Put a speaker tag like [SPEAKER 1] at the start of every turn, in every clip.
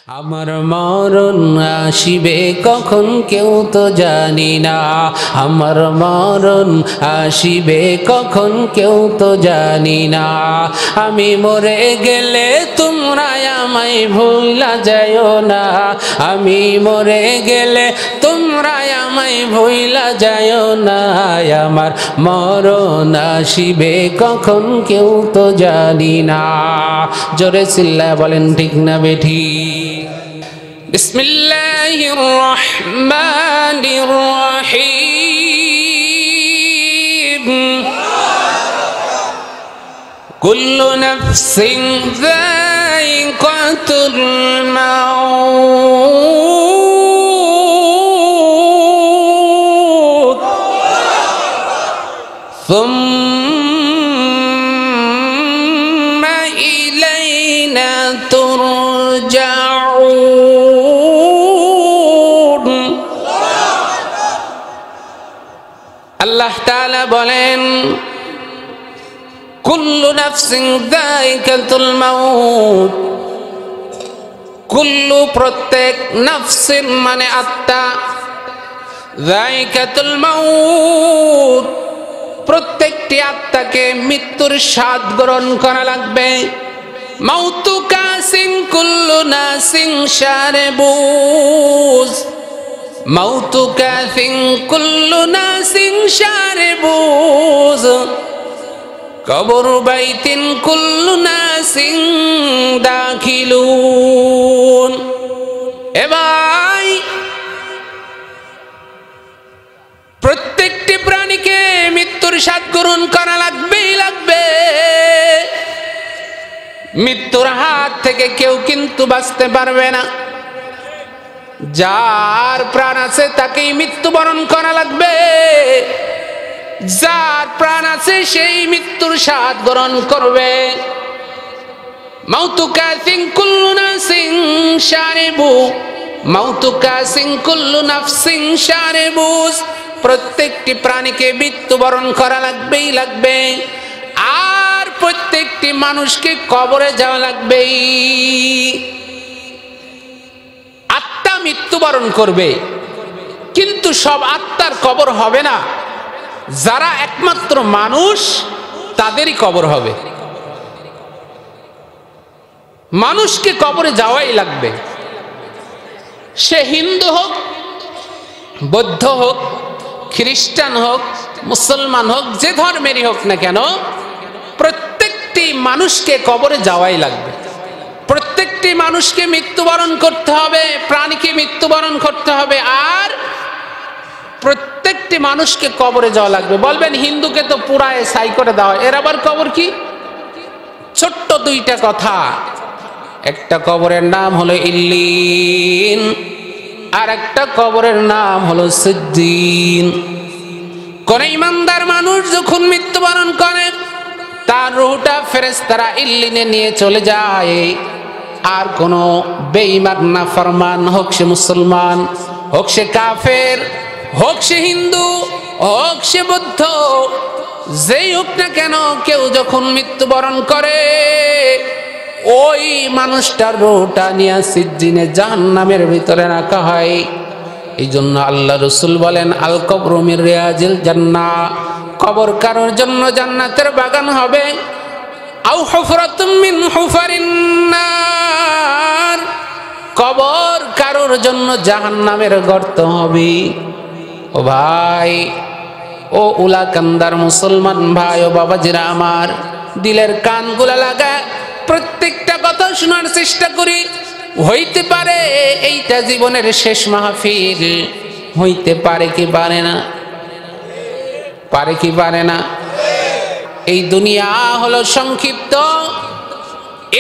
[SPEAKER 1] আমার মরণ আসিবে কখন কেউ তো জানি না, আমার মরণ আসিবে কখন কেউ তো জানি না। আমি মরে গেলে তোমরা আমায় ভুলা যায়ও না, আমি মরে গেলে তোমরা আমায় ভুলা যায়ও না। আমার মরণ আসিবে কখন কেউ তো জানি না। জোরে চিল্লায় বলেন ঠিক না বেঠিক? বিসমিল্লাহির রহমানির রহিম। কুল্লু নাফসিন যায়িকাতুল মাউত সুম্মা ইলাইনা তুরজাউন। আল্লাহ তাআলা বলেন, কুল্লু নাফসিন যায়িকাতুল মাউত। কুল্লু প্রত্যেক, নাফসিন মানে আত্মা, যায়িকাতুল মাউত প্রত্যেকটি আত্মাকে মৃত্যুর স্বাদ গ্রহণ করা লাগবে। মাউতু কাসিন কুল্লু নাসিন শারিবুজ, মাউতু কাসিন কুল্লু নাসিন শারিবুজ, কবর বাইতিন কুল্লু নাসিন দাখিলুন। এ ভাই, প্রত্যেকটি প্রাণীকে মৃত্যুর স্বাদ গ্রহণ করা লাগবেই লাগবে। মৃত্যুর হাত থেকে কেউ কিন্তু বাঁচতে পারবে না। যার প্রাণ আছে তাকেই মৃত্যুবরণ করা লাগবে। যার প্রাণ আছে সেই মৃত্যুর স্বাদ গ্রহণ করবে। মাউতু কাসিন কুল্লু নাসিন শারিবু, মাউতু কাসিন কুল্লু নাফসিন শারিবুস। প্রত্যেকটি প্রাণীকে মৃত্যুবরণ করা লাগবেই লাগবে। আর প্রত্যেকটি মানুষকে কবরে যাওয়া লাগবেই। আত্মা মৃত্যুবরণ করবে, কিন্তু সব আত্মার কবর হবে না। যারা একমাত্র মানুষ তাদেরই কবর হবে। মানুষকে কবরে যাওয়াই লাগবে। সে হিন্দু হোক, বৌদ্ধ হোক, খ্রিস্টান হোক, মুসলমান হোক, যে ধর্মেরই হোক না কেন, প্রত্যেকটি মানুষকে কবরে যাওয়াই লাগবে। প্রত্যেকটি মানুষকে মৃত্যুবরণ করতে হবে, প্রাণীকে মৃত্যুবরণ করতে হবে। আর প্রত্যেকটি মানুষকে কবরে যাওয়া লাগবে। বলবেন হিন্দুকে তো পুরায় ছাই করে দেওয়া, এর আবার কবর কি? ছোট্ট দুইটা কথা। একটা কবরের নাম হলো ইল্লিন, আর একটা কবরের নাম হলো সিদ্দিন। কোন ইমানদার মানুষ যখন মৃত্যুবরণ করে, তার রূহটা ফেরেশতারা ইল্লিনে নিয়ে চলে যায়। আর কোন বেঈমান নাফরমান, হোক সে মুসলমান, হোক সে কাফের, হোক সে হিন্দু, হোক সে বৌদ্ধ, যেই হোক না কেন, কেউ যখন মৃত্যুবরণ করে, ওই মানুষটার রূহটা নিয়ে সিজ্জিনে জাহান্নামের ভিতরে রাখা হয়। এই জন্য আল্লাহ রাসূল বলেন, আল কবরু মির রিয়াজিল জান্নাহ। কবর কারোর জন্য জান্নাতের বাগান হবে। আও হুফরাতুম মিন হুফারিন নার, কবর কারোর জন্য জাহান্নামের গর্ত হবে। ও ভাই, ও উলাকান্দার মুসলমান ভাই ও বাবাজিরা আমার, দিলের কানগুলা লাগা প্রত্যেকটা কথা শোনার চেষ্টা করি। হইতে পারে এইটা জীবনের শেষ মাহফিল, হইতে পারে কি পারে না? পারে কি পারে না? এই দুনিয়া হলো সংক্ষিপ্ত,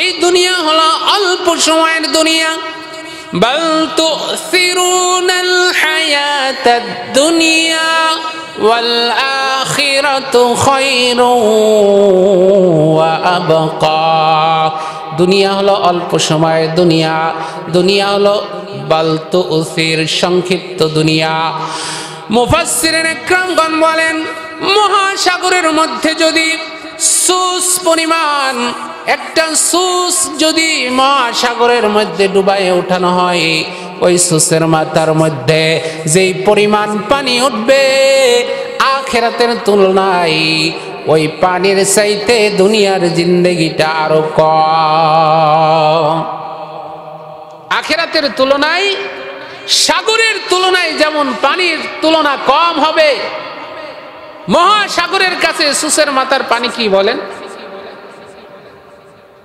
[SPEAKER 1] এই দুনিয়া হলো অল্প সময়ের দুনিয়া। বাল তুসিরুনাল হায়াতাদ দুনিয়া ওয়াল আখিরাতু খায়রুন ওয়া আবকা। দুনিয়া হলো অল্প সময়ের দুনিয়া, দুনিয়া হলো বাল তুসির, সংক্ষিপ্ত দুনিয়া। মুফাসসিরিন ইকরামগণ বলেন, মহাসাগরের মধ্যে যদি সুস পরিমাণ একটা সুস যদি মহাসাগরের মধ্যে ডুবাইয়ে উঠানো হয়, ওই সুসের মাথার মধ্যে যেই পরিমাণ পানি উঠবে আখিরাতের তুলনায় ওই পানির চাইতে দুনিয়ার জিন্দেগিটা আরো কম। আখিরাতের তুলনায় সাগরের তুলনায় যেমন পানির তুলনা কম হবে, মহাসাগরের কাছে সুসের মাথার পানি কি বলেন?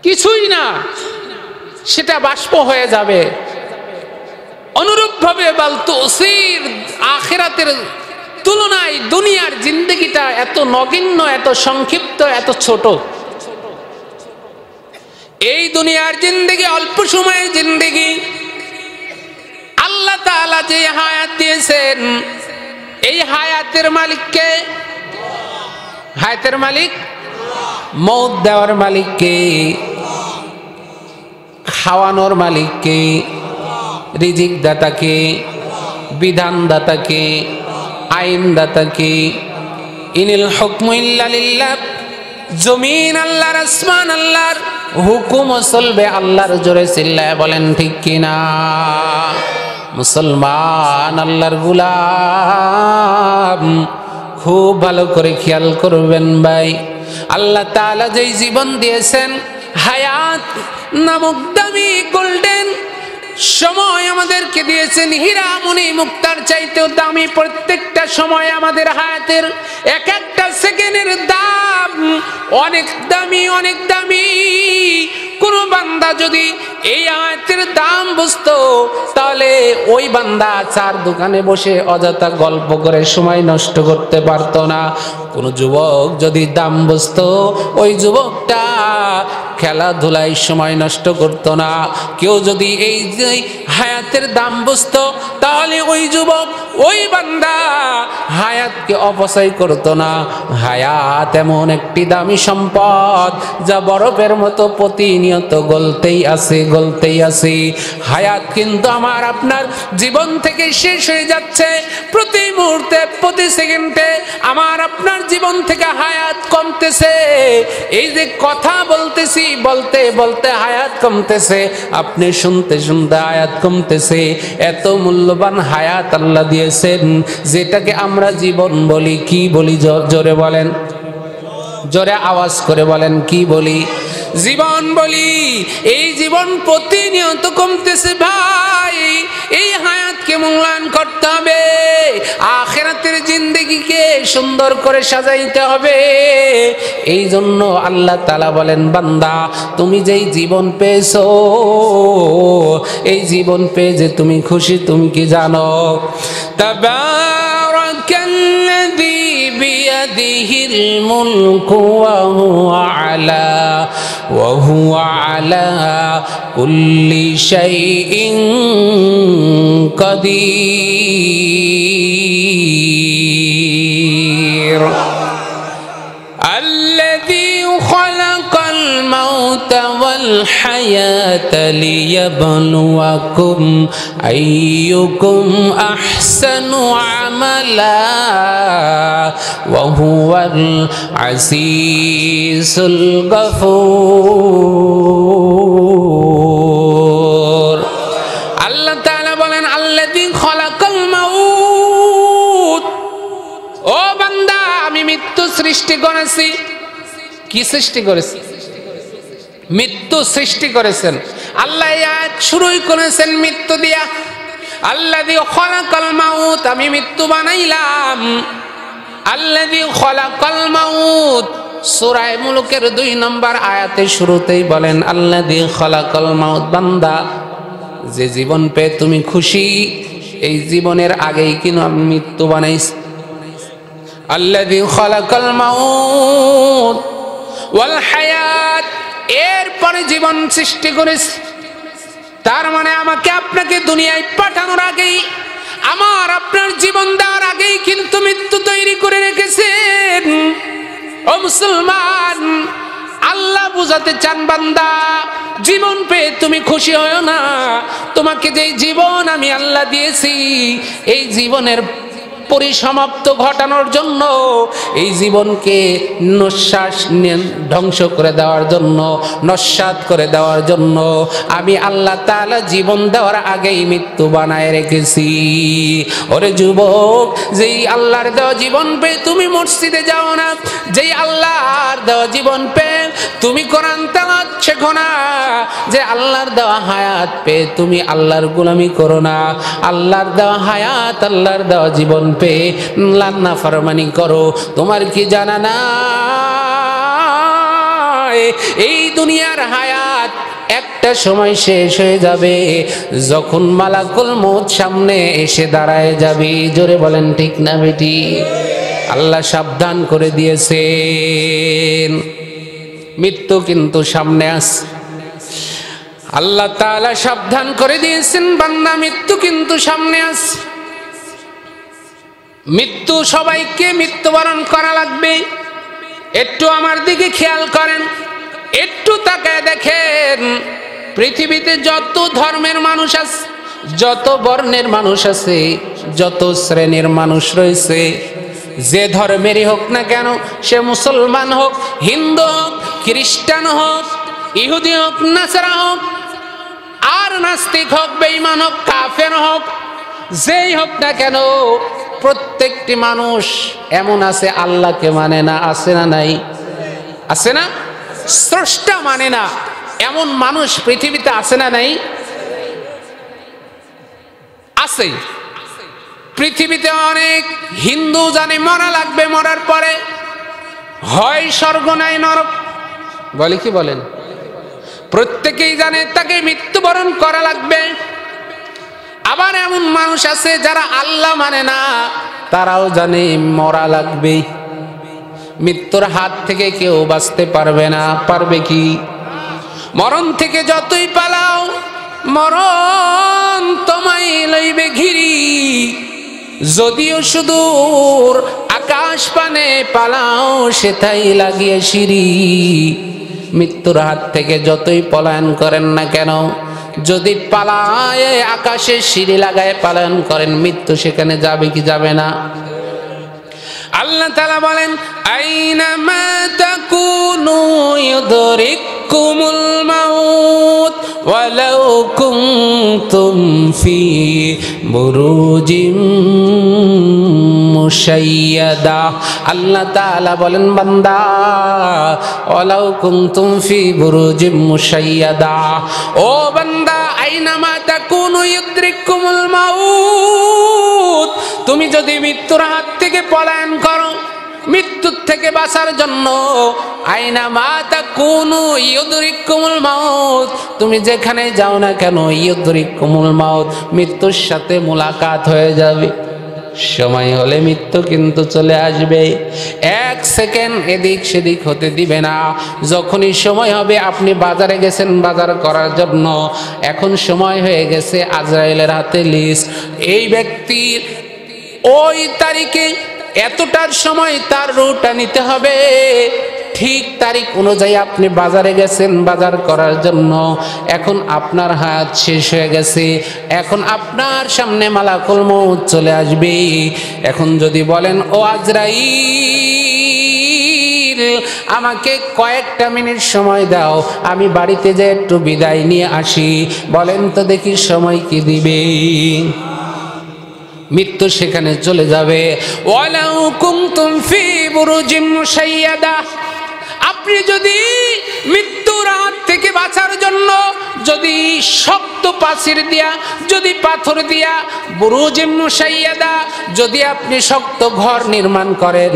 [SPEAKER 1] কিছুই না, সেটা বাষ্প হয়ে যাবে। অনুরূপভাবে বালতুসির আখিরাতের তুলনায় দুনিয়ার জিন্দেগিটা এত নগণ্য, এত সংক্ষিপ্ত, এত ছোট। এই দুনিয়ার জিন্দেগি অল্প সময়ের জিন্দেগি। আল্লাহ তাআলা যে হায়াত দিয়েছেন, এই হায়াতের মালিক কে? হায়াতের মালিক, মৌত দেওয়ার মালিক কে? খাওয়ানোর মালিক কে? রিজিক দাতা কে? বিধান দাতা কে? আইন দাতা কে? ইনিল হুকমু ইল্লা লিল্লাহ। জমিন আল্লাহর, আসমান আল্লাহর, হুকুম চলবে আল্লাহর। জোরে চিল্লায় বলেন ঠিক কিনা? মুসলমান, আল্লাহর গোলাম, খুব ভালো করে খেয়াল করবেন ভাই। আল্লাহ তাআলা যেই জীবন দিয়েছেন, হায়াত নামক দামি গোল্ডেন সময় আমাদেরকে দিয়েছেন, হীরা মণি মুক্তার চাইতেও দামি। প্রত্যেকটা সময় আমাদের হায়াতের এক একটা সেকেন্ডের দাম অনেক দামি, অনেক দামি। কোন বান্দা যদি এই আয়াতের দাম বুঝতো, তাহলে ওই বান্দা চার দোকানে বসে অযথা গল্প করে সময় নষ্ট করতে পারতো না। কোন যুবক যদি দাম বুঝতো, ওই যুবকটা খেলাধুলায় সময় নষ্ট করতো না। কেউ যদি এই হায়াতের দাম বুঝতো, তাহলে ওই যুবক, ওই বান্দা হায়াতকে অপচয় করতো না। হায়াত এমন একটি দামি সম্পদ, যা বরফের মতো প্রতিনিয়ত গলতেই আছে, গলতেই আছে। হায়াত কিন্তু আমার আপনার জীবন থেকে শেষ হয়ে যাচ্ছে। প্রতি মুহূর্তে, প্রতি সেকেন্ডে আমার আপনার জীবন থেকে হায়াত কমতেছে। এই যে কথা বলতেছি, বলতে বলতে হায়াত কমতেছে, আপনি শুনতে শুনতে হায়াত কমতেছে। এত মূল্যবান হায়াত আল্লাহ দিয়েছেন, যেটাকে আমরা জীবন বলি। কি বলি? জোরে বলেন, জোরে আওয়াজ করে বলেন, কি বলি? জীবন বলি। এই জীবন প্রতিনিয়ত কমতেছে ভাই। এই হায়াতকে মূল্যায়ন করতে হবে। আখিরাতের জিন্দেগিকে সুন্দর করে সাজাইতে হবে। এই জন্য আল্লাহ তাআলা বলেন, বান্দা, তুমি যেই জীবন পেয়েছো, এই জীবন পেয়ে যে তুমি খুশি, তুমি কি জানো? তাবারাকাল্লাযী বিয়াদিহিল মুলকু ওয়া হুয়া আলা কুল্লি শাইইন কাদির। আল্লাযী খালাকাল মাউতা ওয়াল হায়াতা লিয়াবলুয়াকুম আইয়ুকুম আহসানু আমালা ওয়া হুয়াল আজিজুল গফুর। আল্লাহ তাআলা বলেন, আল্লাযী খালাকাল মাউত। ও বান্দা, আমি মৃত্যু সৃষ্টি করেছি। কি সৃষ্টি করেছি? মৃত্যু সৃষ্টি করেছেন আল্লাহ। এই আয়াত শুরুই করেছেন মৃত্যু দিয়া। আল্লাযী খালাকাল মাউত, আমি মৃত্যু বানাইলাম। আল্লাযী খালাকাল মাউত, সূরা মুলুকের 2 নম্বর আয়াতের শুরুতেই বলেন, আল্লাযী খালাকাল মাউত। বান্দা, যে জীবন পেয়ে তুমি খুশি, এই জীবনের আগেই কিন্তু আমি মৃত্যু বানাইছি। আল্লাযী খালাকাল মাউত ওয়াল হায়াত, এরপরে জীবন সৃষ্টি করেছে। তার মানে আমাকে আপনাকে দুনিয়ায় পাঠানোর আগেই, আমার আপনার জীবন দেওয়ার আগেই কিন্তু মৃত্যু তৈরি করে রেখেছেন। ও মুসলমান, আল্লাহ বুঝাতে চান, বান্দা, জীবন পেয়ে তুমি খুশি হও না। তোমাকে যেই জীবন আমি আল্লাহ দিয়েছি, এই জীবনের পরিসমাপ্ত ঘটানোর জন্য, এই জীবনকে নস্যাৎ ধ্বংস করে দেওয়ার জন্য, নস্যাৎ করে দেওয়ার জন্য আমি আল্লাহ তাআলা জীবন দেওয়ার আগেই মৃত্যু বানায় রেখেছি। ওরে যুবক, যেই আল্লাহর দেওয়া জীবন পেয়ে তুমি মসজিদে যাও না, যেই আল্লাহর দেওয়া জীবন পেয়ে তুমি কোরআন তেলাওয়াত শেখো না, যে আল্লাহর দেওয়া হায়াত পেয়ে তুমি আল্লাহর গোলামি করো না, আল্লাহর দেওয়া হায়াত, আল্লাহর দেওয়া জীবন পেয়ে নাফরমানি করো, তোমার কি জানা না এই দুনিয়ার হায়াত একটা সময় শেষ হয়ে যাবে, যখন মালাকুল মউত সামনে এসে দাঁড়ায় যাবে। জোরে বলেন ঠিক না বেটি? আল্লাহ সাবধান করে দিয়েছেন, মৃত্যু কিন্তু সামনে আসে। আল্লাহ তাআলা সাবধান করে দিয়েছেন, বান্দা মৃত্যু কিন্তু সামনে আসে। মৃত্যু সবাইকে মৃত্যুবরণ করা লাগবে। একটু আমার দিকে খেয়াল করেন, একটু তাকায় দেখেন, পৃথিবীতে যত ধর্মের মানুষ আছে, যত বর্ণের মানুষ আছে, যত শ্রেণীর মানুষ রয়েছে, যে ধর্মেরই হোক না কেন, সে মুসলমান হোক, হিন্দু হোক, খ্রিস্টান হোক, ইহুদি হোক, নাসারা হোক, আর নাস্তিক হোক, বেঈমান হোক, কাফের হোক, যেই হোক না কেন, প্রত্যেকটি মানুষ এমন আছে আল্লাহকে মানে না। আছে না নাই? আছে না? স্রষ্টা মানে না এমন মানুষ পৃথিবীতে আছে না নাই? আছে। পৃথিবীতে অনেক হিন্দু জানে মরা লাগবে, মরার পরে হয় স্বর্গ নাই নরক, বলে কি বলেন? প্রত্যেকেই জানে তাকে মৃত্যুবরণ করা লাগবে। আবার এমন মানুষ আছে যারা আল্লাহ মানে না, তারাও জানে মরা লাগবে। মৃত্যুর হাত থেকে কেউ বাঁচতে পারবে না। পারবে কি? মরণ থেকে যতই পালাও, মরণ তোমায় লইবে ঘিরি। যদিও সুদূর আকাশ পানে পালাও, সেটাই লাগিয়ে সিঁড়ি। মৃত্যুর হাত থেকে যতই পলায়ন করেন না কেন, যদি পালায় আকাশে সিঁড়ি লাগায় পালন করেন, মৃত্যু সেখানে যাবে কি যাবে না? আল্লাহ তাআলা বলেন, আইনামা তাকুনু ইউদরিকুমুল মাউত ওয়ালাউ কুনতুম ফি বুরুজিম মুশাইয়াদা। আল্লাহ তাআলা বলেন, বান্দা, ওয়ালাউ কুনতুম ফি বুরুজিম মুশাইয়াদা, ও বান্দা, আইনামা তাকুনু ইউদরিকুমুল মাউত, তুমি যদি মৃত্যুর হাত থেকে পলায়ন করো, মৃত্যুর থেকে বাঁচার জন্য, আইনামা তাকুনু ইউদরিকুমুল মাউত, তুমি যেখানে যাও না কেন, ইউদরিকুমুল মাউত, মৃত্যুর সাথে মুলাকাত হয়ে যাবে। সময় হলে মৃত্যু কিন্তু চলে আসবে, এক সেকেন্ড এদিক সেদিক হতে দিবে না। যখনই সময় হবে, আপনি বাজারে গেছেন বাজার করার জন্য, এখন সময় হয়ে গেছে আজরাইলের হাতে লিস্ট, এই ব্যক্তির ওই তারিখে এতটার সময় তার রুটা নিতে হবে। ঠিক তারিখ অনুযায়ী আপনি বাজারে গেছেন বাজার করার জন্য, এখন আপনার হাত শেষ হয়ে গেছে, এখন আপনার সামনে মালাকুল মউত চলে আসবে। এখন যদি বলেন, ও আজরাইল, আমাকে কয়েকটা মিনিট সময় দাও, আমি বাড়িতে যে একটু বিদায় নিয়ে আসি, বলেন তো দেখি সময় কি দিবে? মৃত্যু সেখানে চলে যাবে। ওয়ালাউ কুনতুম ফি বুরুজিম মুশাইয়াদা, আপনি যদি মৃত্যুর হাত থেকে বাঁচার জন্য যদি শক্ত প্রাচীর দিয়া, যদি পাথর দিয়া, বুরুজিম মুশাইয়াদা, যদি আপনি শক্ত ঘর নির্মাণ করেন,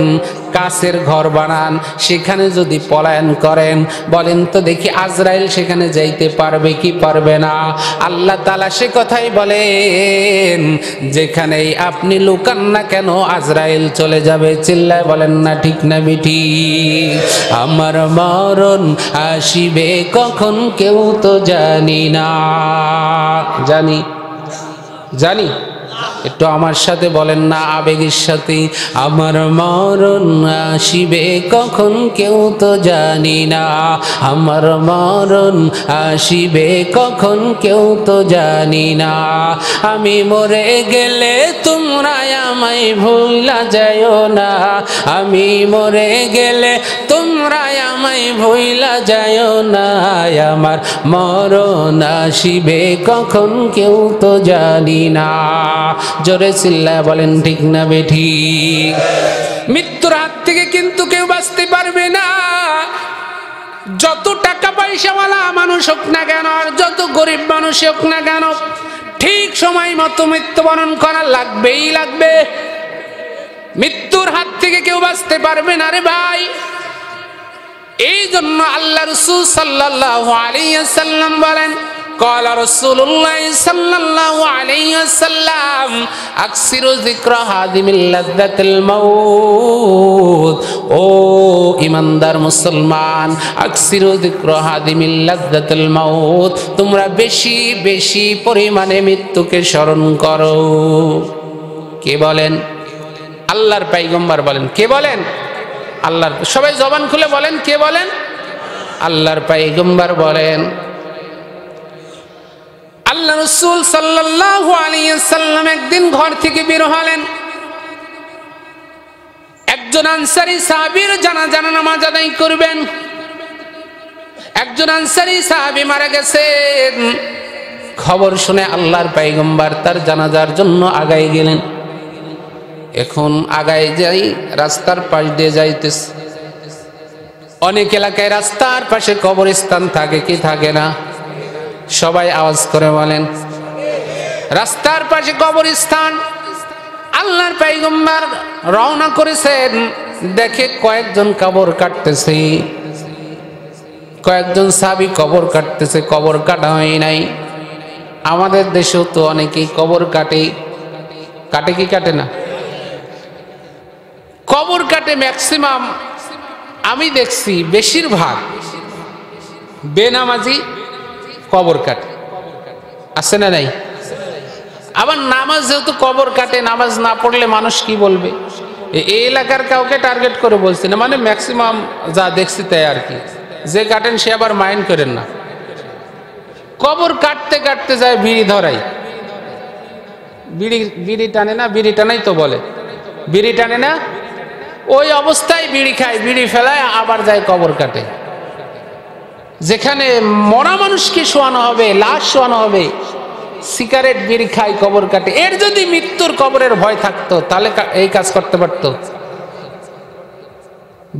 [SPEAKER 1] কাচের ঘর বানান, সেখানে যদি পলায়ন করেন, বলেন তো দেখি আজরাইল সেখানে যাইতে পারবে কি পারবে না? আল্লাহ তাআলা সে কথাই বলেন, যেখানেই আপনি লুকান না কেন, আজরাইল চলে যাবে। চিল্লায় বলেন না ঠিক না বেঠি? আমার মরণ আসিবে কখন কেউ তো জানি না। জানি? একটু আমার সাথে বলেন না আবেগের সাথে, আমার মরণ আসিবে কখন কেউ তো জানি না, আমার মরণ আসিবে কখন কেউ তো জানি না, আমি মরে গেলে তোমরা আমায় ভুলা যায়ও না, আমি মরে গেলে তোমরা আমায় ভুলা যায়ও না, আমার মরণ আসিবে কখন কেউ তো জানি না। জোরে চিল্লায় বলেন ঠিক না বেঠিক? মৃত্যুর হাত থেকে কিন্তু কেউ বাঁচতে পারবে না। যত টাকা পয়সাওয়ালা মানুষ হোক না কেন, আর যত গরিব মানুষ হোক না কেন, ঠিক সময় মতো মৃত্যুবরণ করা লাগবেই লাগবে। মৃত্যুর হাত থেকে কেউ বাঁচতে পারবে না রে ভাই। এই জন্য আল্লাহ রাসূল সাল্লাল্লাহু আলাইহি ওয়াসাল্লাম বলেন, قال رسول الله صلى الله عليه وسلم اكثروا ذكر هادم اللذة الموت। ও ইমানদার মুসলমান, আকসিরু যিকর হাদিমিল লাযযাতিল মাউত, তোমরা বেশি বেশি পরিমাণে মৃত্যুকে স্মরণ করো। কে বলেন? আল্লাহর পয়গম্বর বলেন। কে বলেন? আল্লাহর, সবাই জবান খুলে বলেন, কে বলেন? আল্লাহর পয়গম্বর বলেন। আল্লাহ রাসূল সাল্লাল্লাহু আলাইহি ওয়াসাল্লাম একদিন ঘর থেকে বের হলেন। একজন আনসারী সাহাবীর জানাজা নামাজ আদায় করবেন। একজন আনসারী সাহাবী মারা গেছেন, খবর শুনে আল্লাহর পয়গম্বর তার জানাজার জন্য আগায় গেলেন। এখন আগায় যাই, রাস্তার পাশ দিয়ে যাইতেছে। অনেক এলাকায় রাস্তার পাশে কবরস্থান থাকে কি থাকে না? সবাই আওয়াজ করে বলেন, রাস্তার পাশে কবরস্থান। আল্লাহর পয়গম্বর রওনা করেছেন, দেখে কয়েকজন কবর কাটতেছে, কয়েকজন সাহাবী কবর কাটতেছে। কবর কাটা হয় নাই। আমাদের দেশেও তো অনেকেই কবর কাটে, কাটে কি কাটে না? কবর কাটে ম্যাক্সিমাম। আমি দেখছি বেশিরভাগ বেনামাজি কবর কাটে, আছে না নাই? আবার নামাজ যেহেতু কবর কাটে, নামাজ না পড়লে মানুষ কি বলবে? এই এলাকার কাউকে টার্গেট করে বলছি না, মানে ম্যাক্সিমাম যা দেখছি তাই আর কি। যে কাটেন সে আবার মাইন্ড করেন না। কবর কাটতে কাটতে যায় বিড়ি ধরাই, বিড়ি টানে না, বিড়ি টানাই তো বলে, বিড়ি টানে না, ওই অবস্থায় বিড়ি খায়, বিড়ি ফেলায় আবার যায় কবর কাটে। যেখানে মরা মানুষকে শোয়ানো হবে, লাশ শোয়ানো হবে, সিগারেট বিড়ি খায়, কবর কাটে। এর যদি মৃত্যুর কবরের ভয় থাকতো তাহলে এই কাজ করতে পারত?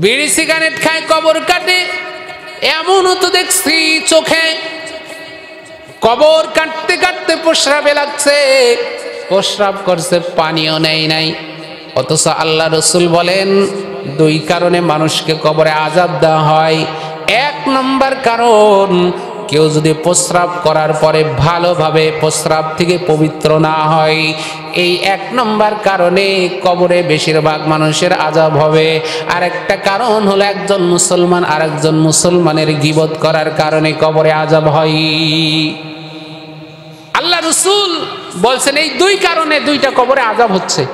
[SPEAKER 1] বিড়ি সিগারেট খায়, কবর কাটে। এমনও তো দেখছি চোখে, কবর কাটতে কাটতে প্রস্রাবে লাগছে, প্রস্রাব করছে, পানিও নেই নাই। অথচ আল্লাহ রাসূল বলেন দুই কারণে মানুষকে কবরে আযাব দেওয়া হয়। এক নম্বর কারণ, কেউ যদি প্রস্রাব করার পরে ভালোভাবে প্রস্রাব থেকে পবিত্র না হয়, এই এক নম্বর কারণে কবরে বেশিরভাগ মানুষের আযাব হবে। আর একটা কারণ হলো একজন মুসলমান আরেকজন মুসলমানের গীবত করার কারণে কবরে আযাব হয়। আল্লাহ রাসূল বলছেন এই দুই কারণে দুইটা কবরে আযাব হচ্ছে।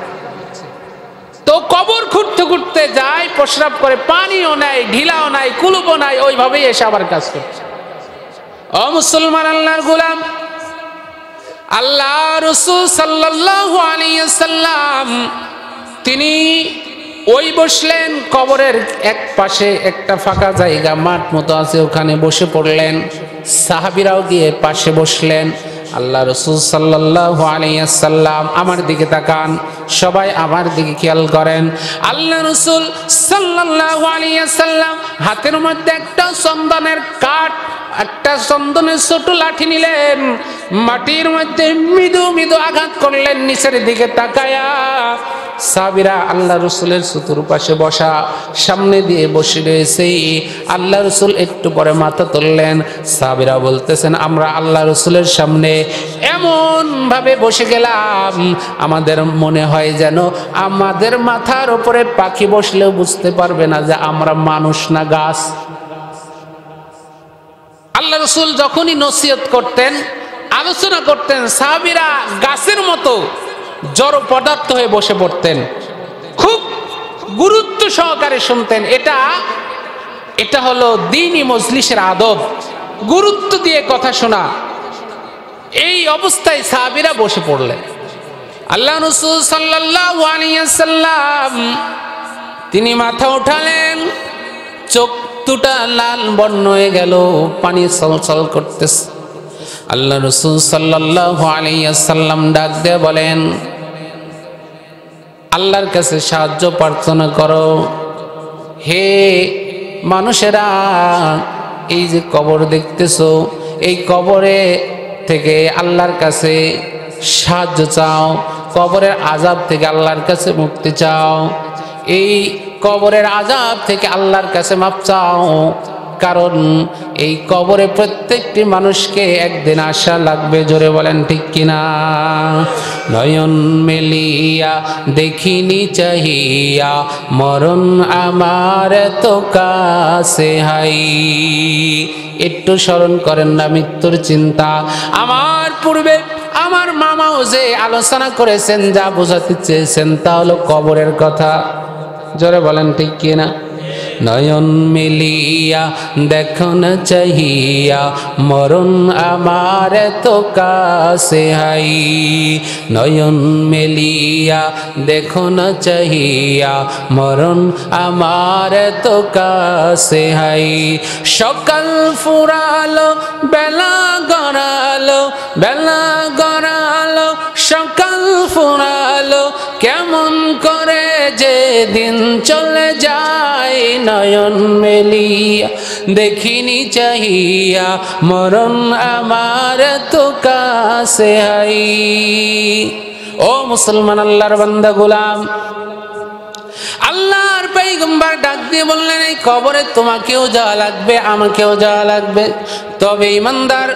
[SPEAKER 1] তো কবর খুঁড়তে খুঁড়তে যায়, প্রস্রাব করে, পানিও নাই, ঢিলাও নাই, কুলুপও নাই, ওইভাবেই এসে আবার কাজ করছে। ও মুসলমান আল্লাহর গোলাম, আল্লাহ রাসূল সাল্লাল্লাহু আলাইহি ওয়াসাল্লাম তিনি ওই বসলেন, কবরের এক পাশে একটা ফাঁকা জায়গা, মাঠ মতো আছে, ওখানে বসে পড়লেন। সাহাবীরাও গিয়ে পাশে বসলেন। আল্লাহ রাসূল সাল্লাল্লাহু আলাইহি ওয়াসাল্লাম, আমার দিকে তাকান, সবাই আমার দিকে খেয়াল করেন। আল্লাহ রাসূল সাল্লাল্লাহু আলাইহি ওয়াসাল্লাম হাতের মধ্যে একটা চন্দনের কাঠ, একটা চন্দনের ছোট লাঠি নিলেন, মাটির মধ্যে মৃদু মৃদু আঘাত করলেন নিচের দিকে তাকায়া। সাহাবীরা আল্লাহ রাসূলের চতুর্পাশে বসা, সামনে দিয়ে বসে রয়েছে। আল্লাহ রাসূল একটু পরে মাথা তুললেন। সাহাবীরা বলতেছেন আমরা আল্লাহ রাসূলের সামনে এমন ভাবে বসে গেলাম, আমাদের মনে হয় যেন আমাদের মাথার উপরে পাখি বসলেও বুঝতে পারবে না যে আমরা মানুষ না গাছ। আল্লাহ রাসূল যখনই নসিহত করতেন, আলোচনা করতেন, সাহাবীরা গাছের মতো জড় পদার্থ হয়ে বসে পড়তেন, খুব গুরুত্ব সহকারে শুনতেন। এটা হলো দ্বীনি মজলিসের আদব, গুরুত্ব দিয়ে কথা শোনা। এই অবস্থায় সাহাবীরা বসে পড়লেন। আল্লাহ রাসূল সাল্লাল্লাহু আলাইহি ওয়াসাল্লাম তিনি মাথা উঠালেন, চোখ দুটা লাল বর্ণ হয়ে গেল, পানি ছলছল করতেছে। আল্লাহ রাসূল সাল্লাল্লাহু আলাইহি ওয়াসাল্লাম ডাক দিয়ে বলেন, আল্লাহর কাছে সাহায্য প্রার্থনা করো। হে মানুষেরা, এই যে কবর দেখতেছো, এই কবরে থেকে আল্লাহর কাছে সাহায্য চাও, কবরের আযাব থেকে আল্লাহর কাছে মুক্তি চাও, এই কবরের আযাব থেকে আল্লাহর কাছে মাপ চাও। কারণ এই কবরে প্রত্যেকটি মানুষকে একদিন আসা লাগবে। জোরে বলেন ঠিক কিনা? নয়ন মেলিয়া দেখিনি চাহিয়া, মরণ আমার তো কাছে হাই। একটু স্মরণ করেন না মৃত্যুর চিন্তা? আমার পূর্বে আমার মামাও যে আলোচনা করেছেন, যা বোঝাতে চেয়েছেন তা হলো কবরের কথা। জোরে বলেন ঠিক কিনা? নয়ন মিলিয়া দেখো না চাহিয়া, মরণ আমার তো কাছে হাই। নয়ন মেলিয়া দেখো না চাহিয়া, মরণ আমার তো কাছে হাই। সকাল ফুরালো বেলা গড়ালো, বেলা গড়ালো সকাল ফুরালো, কেমন করে যে দিন চলে যায়। নয়ন মেলিয়া দেখিনি চাহিয়া, মরণ আমার তো কাছে হাই। ও মুসলমান, আল্লাহর বান্দা গোলাম, আল্লাহর পয়গম্বর ডাক দিয়ে বললেন, এই কবরে তোমাকেও যাওয়া লাগবে, আমাকেও যাওয়া লাগবে। তবে ইমানদার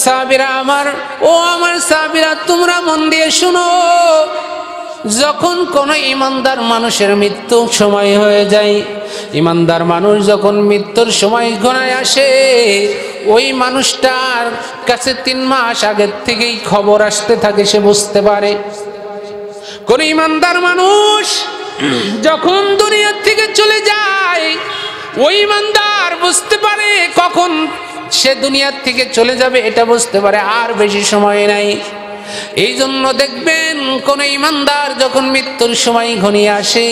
[SPEAKER 1] সাহাবীরা আমার, ও আমার সাহাবীরা, তোমরা মন দিয়ে শুনো। যখন কোন ইমানদার মানুষের মৃত্যু সময় হয়ে যায়, ইমানদার মানুষ যখন মৃত্যুর সময় ঘনায় আসে, ওই মানুষটার কাছে 3 মাস আগের থেকেই খবর আসতে থাকে, সে বুঝতে পারে। কোন ইমানদার মানুষ যখন দুনিয়া থেকে চলে যায়, ওই ইমানদার বুঝতে পারে কখন সে দুনিয়ার থেকে চলে যাবে, এটা বুঝতে পারে, আর বেশি সময় নাই। এই জন্য দেখবেন কোন ইমানদার যখন মৃত্যুর সময় ঘনিয়ে আসে,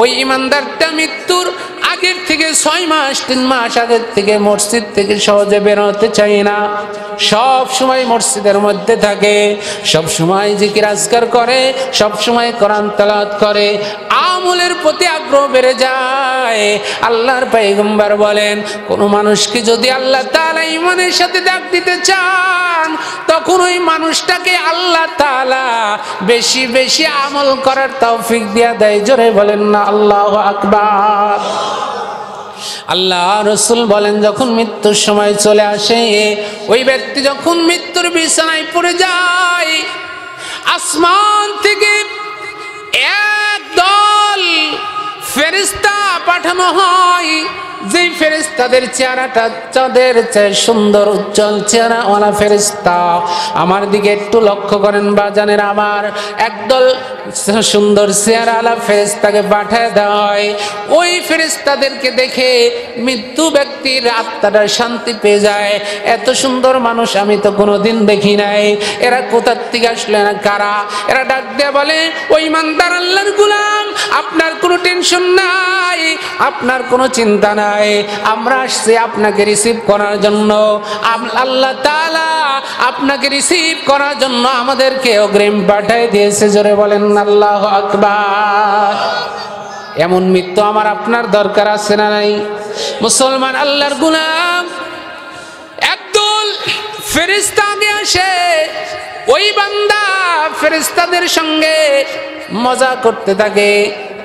[SPEAKER 1] ওই ইমানদারটা মৃত্যুর আগের থেকে 6 মাস 3 মাস আগের থেকে মসজিদ থেকে সহজে বেরোতে চায় না। সব সময় মসজিদের মধ্যে থাকে, সব সময় জিকির আজকার করে, সব সময় কোরআন তেলাওয়াত করে, আমলের প্রতি আগ্রহ বেড়ে যায়। আল্লাহর পয়গম্বর বলেন, কোন মানুষকে যদি আল্লাহ তাআলা ঈমানের সাথে ডাক দিতে চান, তখন ওই মানুষটাকে আল্লাহ তাআলা বেশি বেশি আমল করার তৌফিক দিয়া দেয়। জোরে বলেন না আল্লাহু আকবার। আল্লাহ রাসূল বলেন, যখন মৃত্যুর সময় চলে আসে, ওই ব্যক্তি যখন মৃত্যুর বিছানায় পড়ে যায়, আসমান থেকে একদল ফেরেশতা পাঠানো হয়, যে ফেরেশতাদের চেহারাটা চাঁদের চেয়ে সুন্দর, উজ্জ্বল চেহারাওয়ালা ফেরেশতা। আমার দিকে একটু লক্ষ্য করেন বাজানের আমার, একদল সুন্দর চেহারাওয়ালা ফেরেশতাকে পাঠায় দেওয়া হয়। ওই ফেরেশতাদেরকে দেখে মৃত্যু ব্যক্তির আত্মাটা শান্তি পেয়ে যায়। এত সুন্দর মানুষ আমি তো কোনোদিন দেখি নাই, এরা কোথার থেকে আসলে, না কারা? এরা ডাক দিয়ে বলে, ওই ইমানদার আল্লাহর গোলাম, আপনার কোনো টেনশন নাই, আপনার কোনো চিন্তা নাই, আমরা আসছি আপনাকে রিসিভ করার জন্য। আল্লাহ তাআলা আপনাকে রিসিভ করার জন্য আমাদেরকে অগ্রিম পাঠিয়ে দিয়েছে। জোরে বলেন আল্লাহু আকবার। এমন মৃত্যু আমার আপনার দরকার আছে না নাই? মুসলমান আল্লাহর গোলাম, একদল ফেরেশতা আগে আসে, ওই বান্দা ফেরেশতাদের সঙ্গে মজা করতে থাকে,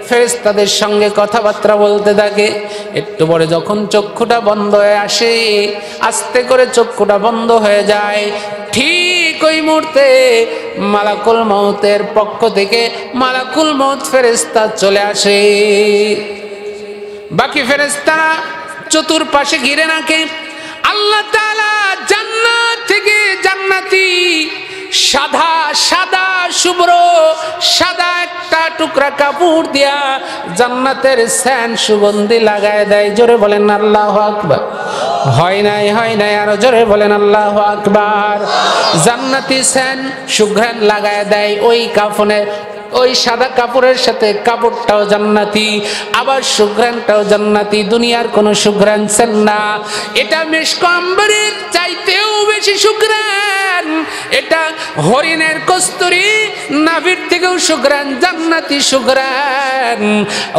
[SPEAKER 1] ফেরেশতাদের সঙ্গে কথাবার্তা বলতে থাকে। একটু পরে যখন চক্ষুটা বন্ধ হয়ে আসে, আস্তে করে চক্ষুটা বন্ধ হয়ে যায়, ঠিক ওই মুহূর্তে মালাকুল মউতের পক্ষ থেকে মালাকুল মউত ফেরেশতা চলে আসে। বাকি ফেরেশতারা চতুর্পাশে ঘিরে রাখে। আল্লাহ তাআলা জান্নাত থেকে জান্নাতি সাদা সাদা শুভ্র সাদা একটা টুকরা কাপড় দিয়া জান্নাতের সেন্ট সুগন্ধি লাগায় দেয়। জোরে বলেন আল্লাহু আকবার। হয় নাই আরো জোরে বলেন আল্লাহু আকবার। জান্নাতি সেন্ট সুঘ্রাণ লাগায় দেয় ওই কাফনে, ওই সাদা কাপড়ের সাথে কাপড়টাও জান্নাতি, আবার সুঘ্রাণটাও জান্নাতি, দুনিয়ার কোনো সুঘ্রাণ সেন না। এটা মিশক আম্বরের চাইতেও বেশি সুঘ্রাণ, এটা হরিণের কস্তুরী নাভির থেকেও সুঘ্রাণ, জান্নাতি সুঘ্রাণ।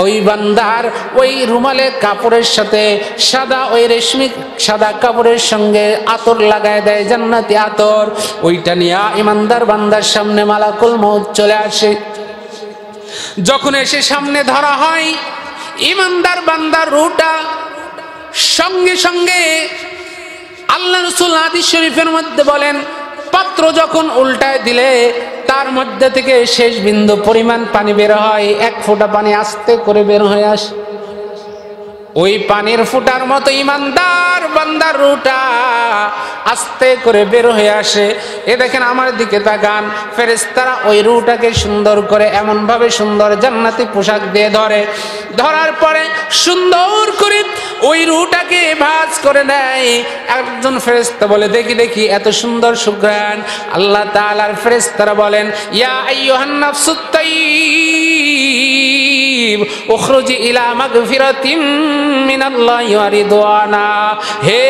[SPEAKER 1] ওই বান্দার ওই রুমালের কাপড়ের সাথে সাদা ওই রেশমি সাদা কাপড়ের সঙ্গে আতর লাগায় দেয়, জান্নাতি আতর। ওইটা নিয়ে ইমানদার বান্দার সামনে মালাকুল মউত চলে আসে। যখন এসে সামনে ধরা হয় ইমানদার বান্দার রূহটা, সঙ্গে সঙ্গে আল্লাহ রাসূল হাদিস শরীফের মধ্যে বলেন, পাত্র যখন উল্টায় দিলে তার মধ্যে থেকে শেষ বিন্দু পরিমাণ পানি বের হয়, এক ফোঁটা পানি আস্তে করে বের হয়ে আসে। ওই পানির ফোঁটার মতো ইমানদার বান্দার রূহটা আস্তে করে বের হয়ে আসে। এ দেখেন আমার দিকে তাকান, ফেরেশতারা ওই রূহটাকে সুন্দর করে এমন ভাবে সুন্দর জান্নাতি পোশাক দিয়ে ধরে, ধরার পরে সুন্দর করে ওই রূহটাকে ভাঁজ করে দেয়। একজন ফেরেশতা বলে, দেখি দেখি এত সুন্দর সুঘ্রাণ। আল্লাহ তাআলার ফেরেশতারা বলেন, ইয়া আইয়ুহান নাফসুত তাইয়্যিব উখরুজি ইলা মাগফিরাতিম মিনাল্লাহি ওয়া রিদওয়ানা। হে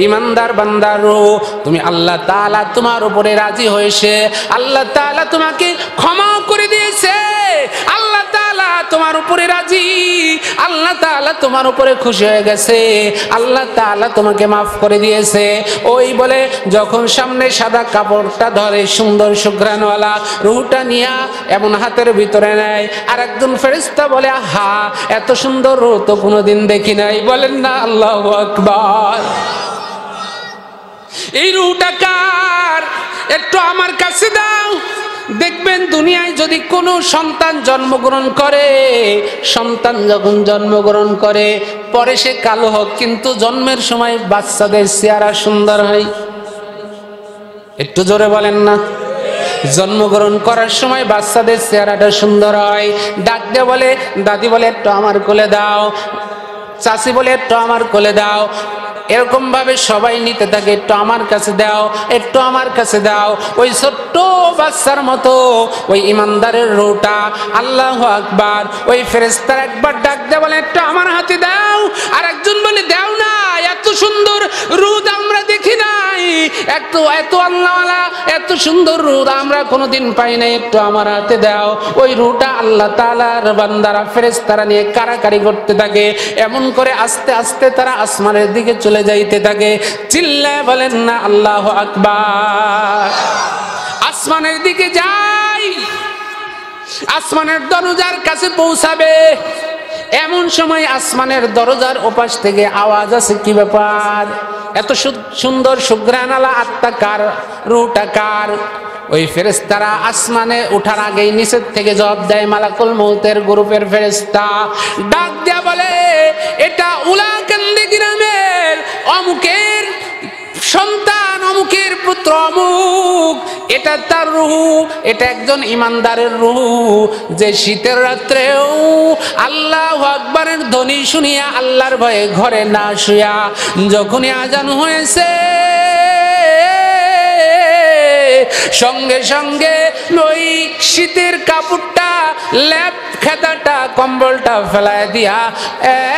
[SPEAKER 1] ইমানদার বান্দার রূহ, তুমি আল্লাহ তাআলা তোমার উপরে রাজি হয়েছে, আল্লাহ তাআলা তোমাকে ক্ষমা করে দিয়েছে, আল্লাহ তাআলা তোমার উপরে রাজি, আল্লাহ তাআলা তোমার উপরে খুশি হয়ে গেছে, আল্লাহ তাআলা তোমাকে মাফ করে দিয়েছে। ওই বলে যখন সামনে সাদা কাপড়টা ধরে সুন্দর সুঘ্রাণওয়ালা রূহটা নিয়া এমন হাতের ভিতরে নেয়, আর একজন ফেরেশতা বলে, আহা এত সুন্দর রূহ তো কোনোদিন দেখি নাই। বলেন না আল্লাহু আকবার। এই রূহটা কার? একটু আমার কাছে দাও। দেখবেন দুনিয়ায় যদি কোনো সন্তান জন্মগ্রহণ করে, সন্তান যখন জন্মগ্রহণ করে পরে সে কালো হোক, কিন্তু জন্মের সময় বাচ্চাদের চেহারা সুন্দর হয়। একটু জোরে বলেন না। জন্মগ্রহণ করার সময় বাচ্চাদের চেহারাটা সুন্দর হয়। ডাক দিয়ে বলে, দাদি বলে একটু আমার কোলে দাও, চাচি বলে একটু আমার কোলে দাও, এরকম ভাবে সবাই নিতে থাকে, একটু আমার কাছে দাও, একটু আমার কাছে দাও। ওই ছোট্ট বাচ্চার মতো ওই ইমানদারের রূহটা, আল্লাহু আকবার, ওই ফেরেশতার একবার ডাক দিয়ে বলে, একটু আমার হাতে দাও, আর একজন বলে, দাও না, এত সুন্দর রূহ আমরা দেখি নাই, এত আল্লাহওয়ালা এত সুন্দর রূহ আমরা কোনোদিন পাই নাই, একটু আমার হাতে দাও। ওই রূহটা আল্লাহ তাআলার বান্দারা ফেরেশতারা নিয়ে কারাকারি করতে থাকে। এমন করে আস্তে আস্তে তারা আসমানের দিকে চলে যাইতে থাকে। চিল্লায় বলেন না আল্লাহু আকবার। আসমানের দিকে যাই, আসমানের দরজার কাছে পৌঁছাবে, এমন সময় আসমানের দরজার ওপাশ থেকে আওয়াজ আছে, কি ব্যাপার? এত সুন্দর সুঘ্রাণওয়ালা আত্মা কার? রূহটা কার? ওই ফেরেশতারা আসমানে ওঠার আগেই নিচের থেকে জবাব দেয়, মালাকুল মউতের গ্রুপের ফেরেশতা ডাক দেয়া বলে, এটা উলাকান্দি গ্রামের অমুকের সন্তান, অমুকের পুত্র অমুক, এটা তার রূহ, এটা একজন ইমানদারের রূহ, যে শীতের রাত্রেও আল্লাহু আকবারের ধ্বনি শুনিয়া আল্লাহর ভয়ে ঘরে না শুয়া যখনই আজান হয়েছে সঙ্গে সঙ্গে ওই শীতের কাপড়টা, ল্যাপ খেতাটা, কম্বলটা ফেলায় দিয়া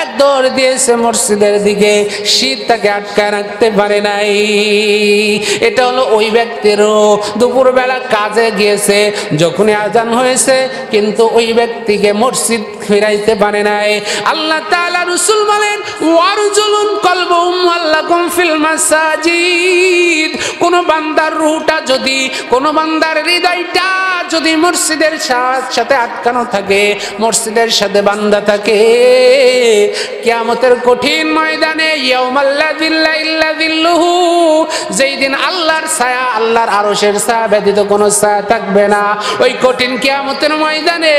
[SPEAKER 1] এক দৌড় দিয়েছে মসজিদের দিকে। শীত তাকে আটকায় রাখতে পারে নাই। এটা হলো ওই ব্যক্তিরও দুপুরবেলা কাজে গিয়েছে, যখনই আজান হয়েছে কিন্তু ওই ব্যক্তিকে মসজিদ ফিরাইতে পারে নাই। আল্লাহ তাআলা রাসূল বলেন, ওয়ারজুলুন কলবুহুম আল্লাকুম ফিল মাসাজিদ। কোন বান্দার রূহটা যদি, কোন বান্দার হৃদয়টা যদি মসজিদের সাথে আটকানো থাকে, মসজিদের সাথে বান্দা থাকে, কিয়ামতের কঠিন ময়দানে যেই দিন আল্লাহর ছায়া, আল্লাহর আরশের ছায়া ব্যতীত কোনো ছায়া থাকবে না, ওই কঠিন কিয়ামতের ময়দানে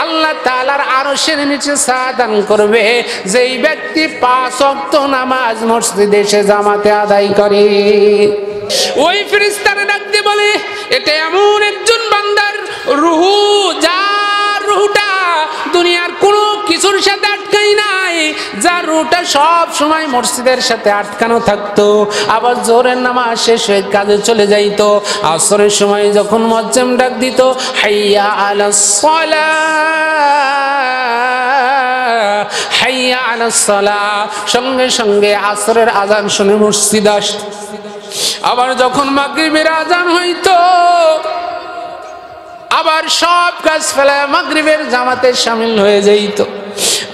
[SPEAKER 1] আল্লাহ তাআলার আরশের নিচে ছায়া দান করবে যেই ব্যক্তি 5 ওয়াক্ত নামাজ মসজিদে এসে জামাতে আদায় করে। ওই ফেরেশতারা ডাকতে বলে, এটা এমন একজন বান্দার রুহু, যার রুহুটা দুনিয়ার কোনো কিছুর সাথে আটকাই নাই, যার রুহুটা সব সময় মসজিদের সাথে আটকানো থাকতো, আবার জোহরের নামাজ শেষ হয়ে কাজে চলে যাইতো, আসরের সময় যখন মুয়াজ্জিন ডাক দিত হাইয়া আলাস সালাহ, হাইয়া আলাস সালাহ, সঙ্গে সঙ্গে আসরের আজান শুনে মসজিদে আসত। আবার যখন মাগরিবের আজান হইতো আবার সব কাজ ফেলে মাগরিবের জামাতে শামিল হয়ে যাইত।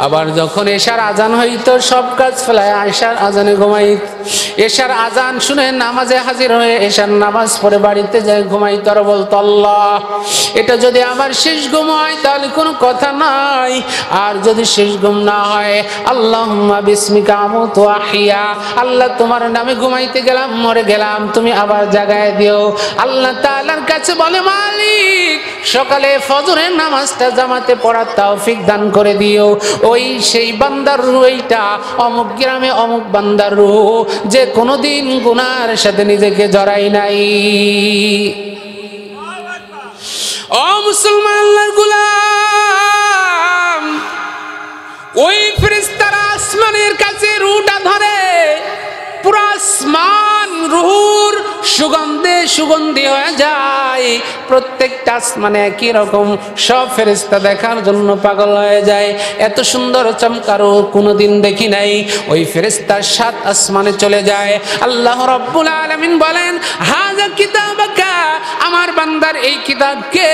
[SPEAKER 1] আবার যখন এশার আজান হইতো সব কাজ ফেলায় এশার আজানে ঘুমাইত। এশার আজান শুনে নামাজে হাজির হয়ে এশার নামাজ পড়ে বাড়িতে যায় ঘুমাইত আর বলতো আল্লাহ, এটা যদি আমার শেষ ঘুম হয় তাহলে কোনো কথা নাই, আর যদি শেষ ঘুম না হয় আল্লাহুম্মা বিসমিকা আমুতু ওয়া আহইয়া, আল্লাহ তোমার নামে ঘুমাইতে গেলাম, মরে গেলাম, তুমি আবার জাগায় দিও। আল্লাহ তাআলার কাছে বলে মালিক, সকালে ফজরের নামাজটা জামাতে পড়ার তৌফিক দান করে দিও। ওই সেই বান্দার রূহ, এইটা অমুক গ্রামে অমুক বান্দার রূহ, যে কোনোদিন গুনার সাথে নিজেকে জড়াই নাই। ও মুসলমান আল্লাহর গোলাম, ওই ফেরেশতারা আসমানের কাছে রূহটা ধরে, পুরো আসমান রূহুর সুগন্ধে সুগন্ধি হয়ে যায়। প্রত্যেকটা আসমানে একই রকম, সব ফেরেশতা দেখার জন্য পাগল হয়ে যায়। এত সুন্দর চমকারও কোনোদিন দেখি নাই। ওই ফেরেশতা 7 আসমানে চলে যায়। আল্লাহ রাব্বুল আলামিন বলেন হাযা কিতাবাকা, আমার বান্দার এই কিতাবকে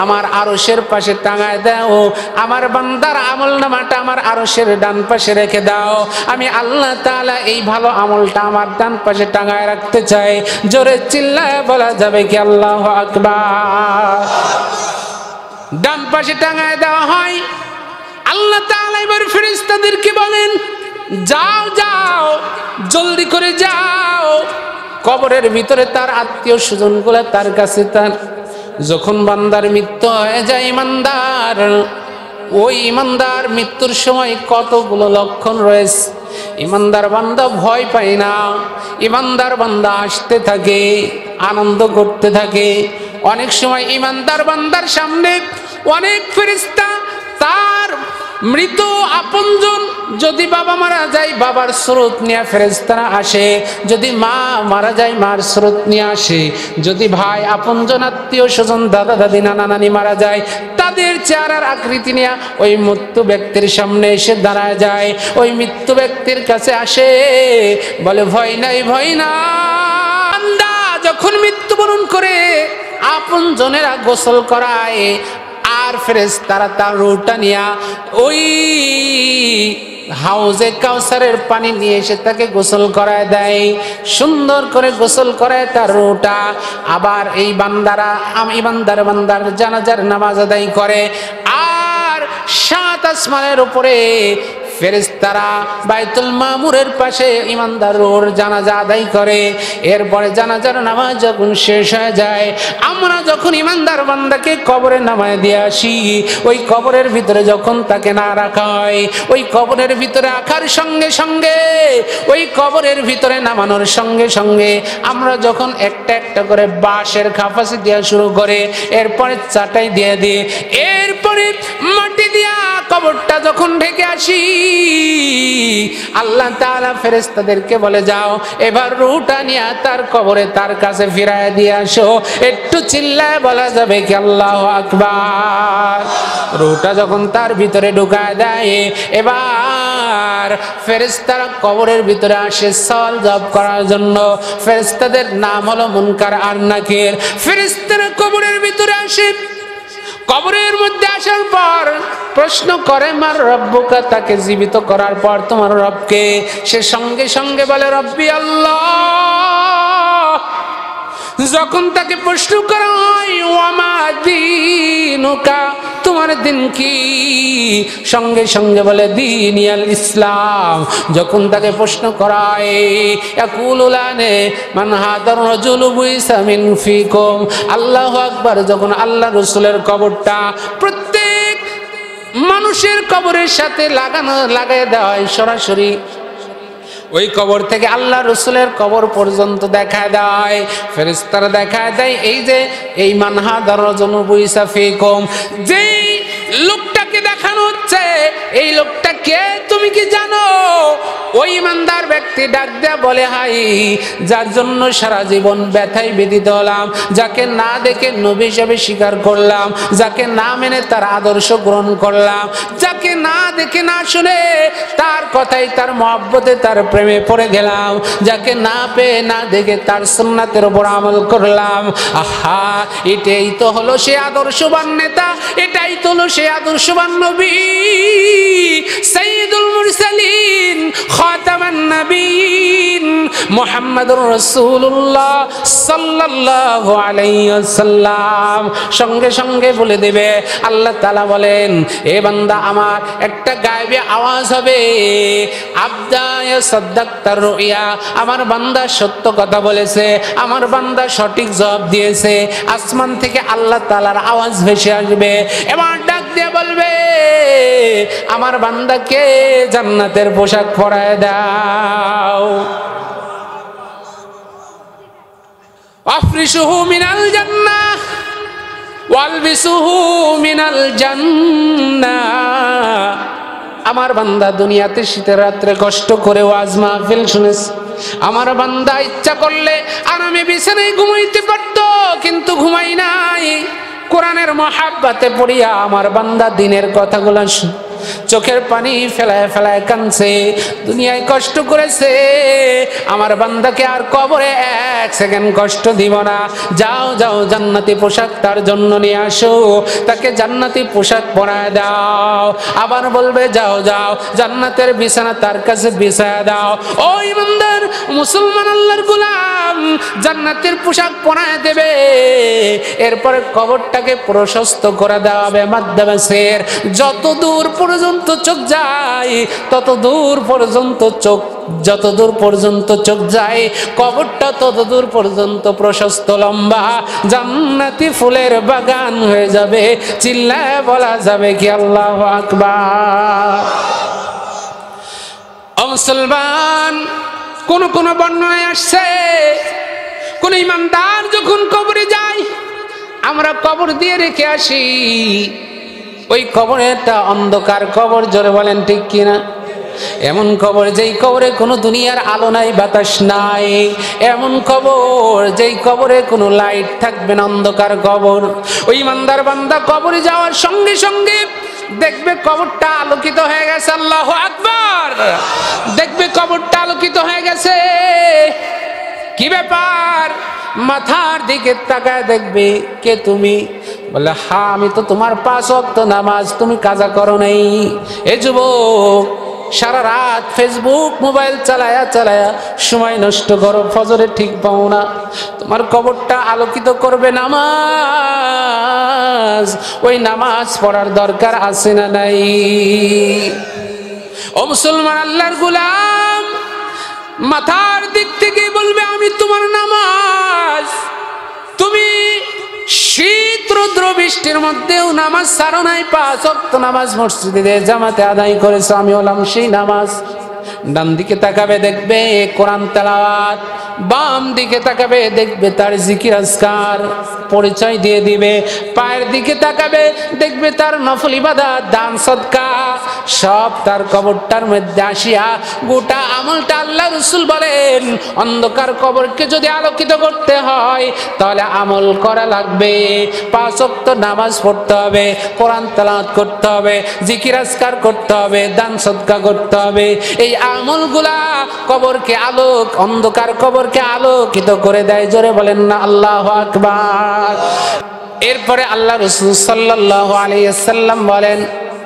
[SPEAKER 1] আমার আরশের পাশে টাঙায় দাও, আমার বান্দার আমলনামাটা আমার আরশের ডান পাশে রেখে দাও। আমি আল্লাহ তাআলা এই ভালো আমলটা আমার ডান পাশে টাঙায় রাখতে চাই। জোরে চিল্লায় বলা যাবে কি আল্লাহু আকবার? ডান পাশে টাঙায় দেওয়া হয়। আল্লাহ তাআলা এবার ফেরেশতাদেরকে বলেন যাও যাও, জলদি করে যাও, কবরের ভিতরে তার আত্মীয় স্বজনগুলো তার কাছে। তার যখন বান্দার মৃত্যু হয়ে যায়, ইমানদার, ওই ইমানদার মৃত্যুর সময় কতগুলো লক্ষণ রয়েছে। ইমানদার বান্দা ভয় পায় না, ইমানদার বান্দা আসতে থাকে, আনন্দ করতে থাকে। অনেক সময় ইমানদার বান্দার সামনে অনেক ফেরেশতা তার মৃত আপনজন, যদি বাবা মারা যায় বাবার স্রোত নিয়ে ফেরেশতারা আসে, যদি মা মারা যায় মার স্রোত নিয়ে আসে, যদি ভাই আপনজন আত্মীয় স্বজন দাদা দাদি নানা নানি মারা যায় তাদের চেহারার আকৃতি নিয়ে ওই মৃত্যু ব্যক্তির সামনে এসে দাঁড়ায় যায়। ওই মৃত্যু ব্যক্তির কাছে আসে, বলে ভয় নাই ভয় না। বান্দা যখন মৃত্যুবরণ করে আপনজনেরা গোসল করায়, আর ফেরেশতারা তার রূহটা নিয়া ওই হাউজে কাউসারের পানি নিয়ে এসে তাকে গোসল করায় দেয়, সুন্দর করে গোসল করায় তার রূহটা। আবার এই বান্দারা বান্দার জানাজার নামাজ আদায় করে, আর 7 আসমানের উপরে ফেরেশতারা বাইতুল মামুরের পাশে ইমানদার রূহর জানাজা আদায় করে। এরপরে জানাজার নামাজ যখন শেষ হয়ে যায়, আমরা যখন ইমানদার বান্দাকে কবরে নামায় দিয়ে আসি, ওই কবরের ভিতরে যখন তাকে না রাখা হয়, ওই কবরের ভিতরে রাখার সঙ্গে সঙ্গে, ওই কবরের ভিতরে নামানোর সঙ্গে সঙ্গে আমরা যখন একটা একটা করে বাঁশের খাপাসি দেওয়া শুরু করে, এরপরে চাটাই দিয়ে দিই, এরপরে মাটি দিয়া কবরটা যখন ঢেকে আসি, আল্লাহ তাআলা ফেরেশতাদেরকে বলে যাও এবার রূহটা নিয়ে তার কবরে তার কাছে ফিরায় দিয়ে আসো। একটু চিল্লায় বলা যাবে কি আল্লাহু আকবার? রূহটা যখন তার ভিতরে ঢুকায় দেয়, এবার ফেরেশতারা কবরের ভিতরে আসে সওয়াল জবাব করার জন্য। ফেরেশতাদের নাম হলো মুনকার আর নাকির। ফেরেশতারা কবরের ভিতরে আসে, কবরের মধ্যে আসার পর প্রশ্ন করে মার রব্বুকা, তাকে জীবিত করার পর তোমার রবকে? সে সঙ্গে সঙ্গে বলে রব্বি আল্লাহ। যখন তাকে প্রশ্ন করা হয় ওয়ামা দীনুকা, তোমার দিন কি? সঙ্গে সঙ্গে বলে দীনিয়াল ইসলাম। যখন তাকে প্রশ্ন করা হয় ইয়াকুলুলানে মান হাদার রাজুলু বুইসা মিন ফিকুম, আল্লাহু আকবার, যখন আল্লাহ রাসূলের কবরটা প্রত্যেক মানুষের কবরের সাথে লাগায় দেওয়া হয় সরাসরি, ওই কবর থেকে আল্লাহ রসুলের কবর পর্যন্ত দেখায় দেয়, ফেরেশতারা দেখায় দেয়। এই যে এই মানহাদার রজনুবুইসা ফিকুম, যেই লোকটাকে দেখানো হচ্ছে, এই লোকটা কে তুমি কি জানো? ওই ইমানদার ব্যক্তি ডাক দেয়া বলে, হাই, যার জন্য সারা জীবন ব্যথায় বেদিত হলাম, যাকে না দেখে নবী হিসেবে স্বীকার করলাম, যাকে না মেনে তার আদর্শ গ্রহণ করলাম, যাকে না দেখে না শুনে তার কথাই তার মহব্বতে তার প্রেমে পড়ে গেলাম, যাকে না পেয়ে না দেখে তার সুন্নাতের উপর আমল করলাম। আহা, এটাই তো হলো সে আদর্শবান নেতা, এটাই তো হলো সে আদর্শবান নবী, সাইয়্যিদুল মুরসালিন, খাতামান নবীন, মুহাম্মাদুর রাসূলুল্লাহ সাল্লাল্লাহু আলাইহি ওয়াসাল্লাম। সঙ্গে সঙ্গে বলে দেবে, আল্লাহ তাআলা বলেন, এ বান্দা আমার, একটা গায়বী আওয়াজ হবে, আবদা ইয়া সাদ্দাকতার রুইয়া, আমার বান্দা সত্য কথা বলেছে, আমার বান্দা সঠিক জবাব দিয়েছে। আসমান থেকে আল্লাহ তাআলার আওয়াজ ভেসে আসবে, এবার ডাক দিয়ে বলবে, আমার বান্দাকে জান্নাতের পোশাক পরায় দাও। আফরিশুহু মিনাল জান্নাহ ওয়ালবিসুহু মিনাল জান্নাহ। আমার বান্দা দুনিয়াতে শীতের রাত্রে কষ্ট করে ওয়াজ মাহফিল শুনেছে, আমার বান্দা ইচ্ছা করলে আরামে বিছানায় ঘুমাইতে পারত, কিন্তু ঘুমাই নাই। কোরআনের মহাব্বতে পড়িয়া আমার বান্দা দিনের কথাগুলো চোখের পানি ফেলায় ফেলায় কাঁদছে, দুনিয়ায় কষ্ট করেছে। আমার বান্দাকে আর কবরে এক সেকেন্ড কষ্ট দিব না। যাও যাও, জান্নাতি পোশাক তার জন্য নিয়ে আসো, তাকে জান্নাতি পোশাক পরায় দাও। আবার বলবে, যাও যাও, জান্নাতের বিছানা তার কাছে বিছায় দাও। ও ইমানদার মুসলমান আল্লাহর গোলাম, জান্নাতের পোশাক পরায় দেবে, এরপরে কবরটাকে প্রশস্ত করে দেওয়া হবে মাধ্যমে সের। যত দূর পর্যন্ত চোখ যায়, তত দূর পর্যন্ত চোখ, যত দূর পর্যন্ত চোখ যায়, কবরটা তত দূর পর্যন্ত প্রশস্ত লম্বা, জান্নাতি ফুলের বাগান হয়ে যাবে। চিল্লায় বলা যাবে কি আল্লাহু আকবার। ও মুসলমান, কোন কোন বর্ণনায় আসছে, কোন ইমানদার যখন কবরে যায়, আমরা কবর দিয়ে রেখে আসি, ওই কবরে একটা অন্ধকার কবর, জোরে বলেন ঠিক কিনা? এমন কবর যেই কবরে কোনো দুনিয়ার আলো নাই, বাতাস নাই, এমন কবর যেই কবরে কোনো লাইট থাকবে না, অন্ধকার কবর। ওই ইমানদার বান্দা কবরে যাওয়ার সঙ্গে সঙ্গে দেখবে কবরটা আলোকিত হয়ে গেছে। আল্লাহু আকবার। দেখবে কবরটা আলোকিত হয়ে গেছে। কি ব্যাপার? মাথার দিকে তাকায় দেখবে, কে তুমি? বলে, হ্যাঁ, আমি তো তোমার 5 ওয়াক্ত নামাজ তুমি কাজা করো নাই। এ যুবক, সারা রাত ফেসবুক মোবাইল চালায়া চালায়া সময় নষ্ট করো, ফজরে ঠিক পাও না। তোমার কবরটা আলোকিত করবে নামাজ। ওই নামাজ পড়ার দরকার আছে না নাই? ও মুসলমান আল্লাহর গোলাম, মাথার দিক থেকে বলবে, আমি তোমার নামাজ। তুমি শীত রৌদ্র বৃষ্টির মধ্যেও নামাজ ছাড়ো নাই, 5 ওয়াক্ত নামাজ মসজিদে জামাতে আদায় করেছো, আমি হলাম সেই নামাজ। ডান দিকে তাকাবে দেখবে কোরআন তেলাওয়াত, বাম দিকে তাকাবে দেখবে তার জিকির আজকার, পরিচয় দিয়ে দিবে। পায়ের দিকে তাকাবে দেখবে তার নফল ইবাদত, দান সদকা, সব তার কবরটার মধ্যে আসিয়া গোটা আমলটা। আল্লাহ রাসূল বলেন, অন্ধকার কবরকে যদি আলোকিত করতে হয় তাহলে আমল করা লাগবে। 5 ওয়াক্ত নামাজ পড়তে হবে, কোরআন তেলাওয়াত করতে হবে, জিকির আজকার করতে হবে, দান সদকা করতে হবে। এই আমলগুলা কবরকে আলোক, অন্ধকার কবরকে আলোকিত করে দেয়। জোরে বলেন না আল্লাহু আকবার। এরপরে আল্লাহ রাসূল সাল্লাল্লাহু আলাইহি ওয়াসাল্লাম বলেন,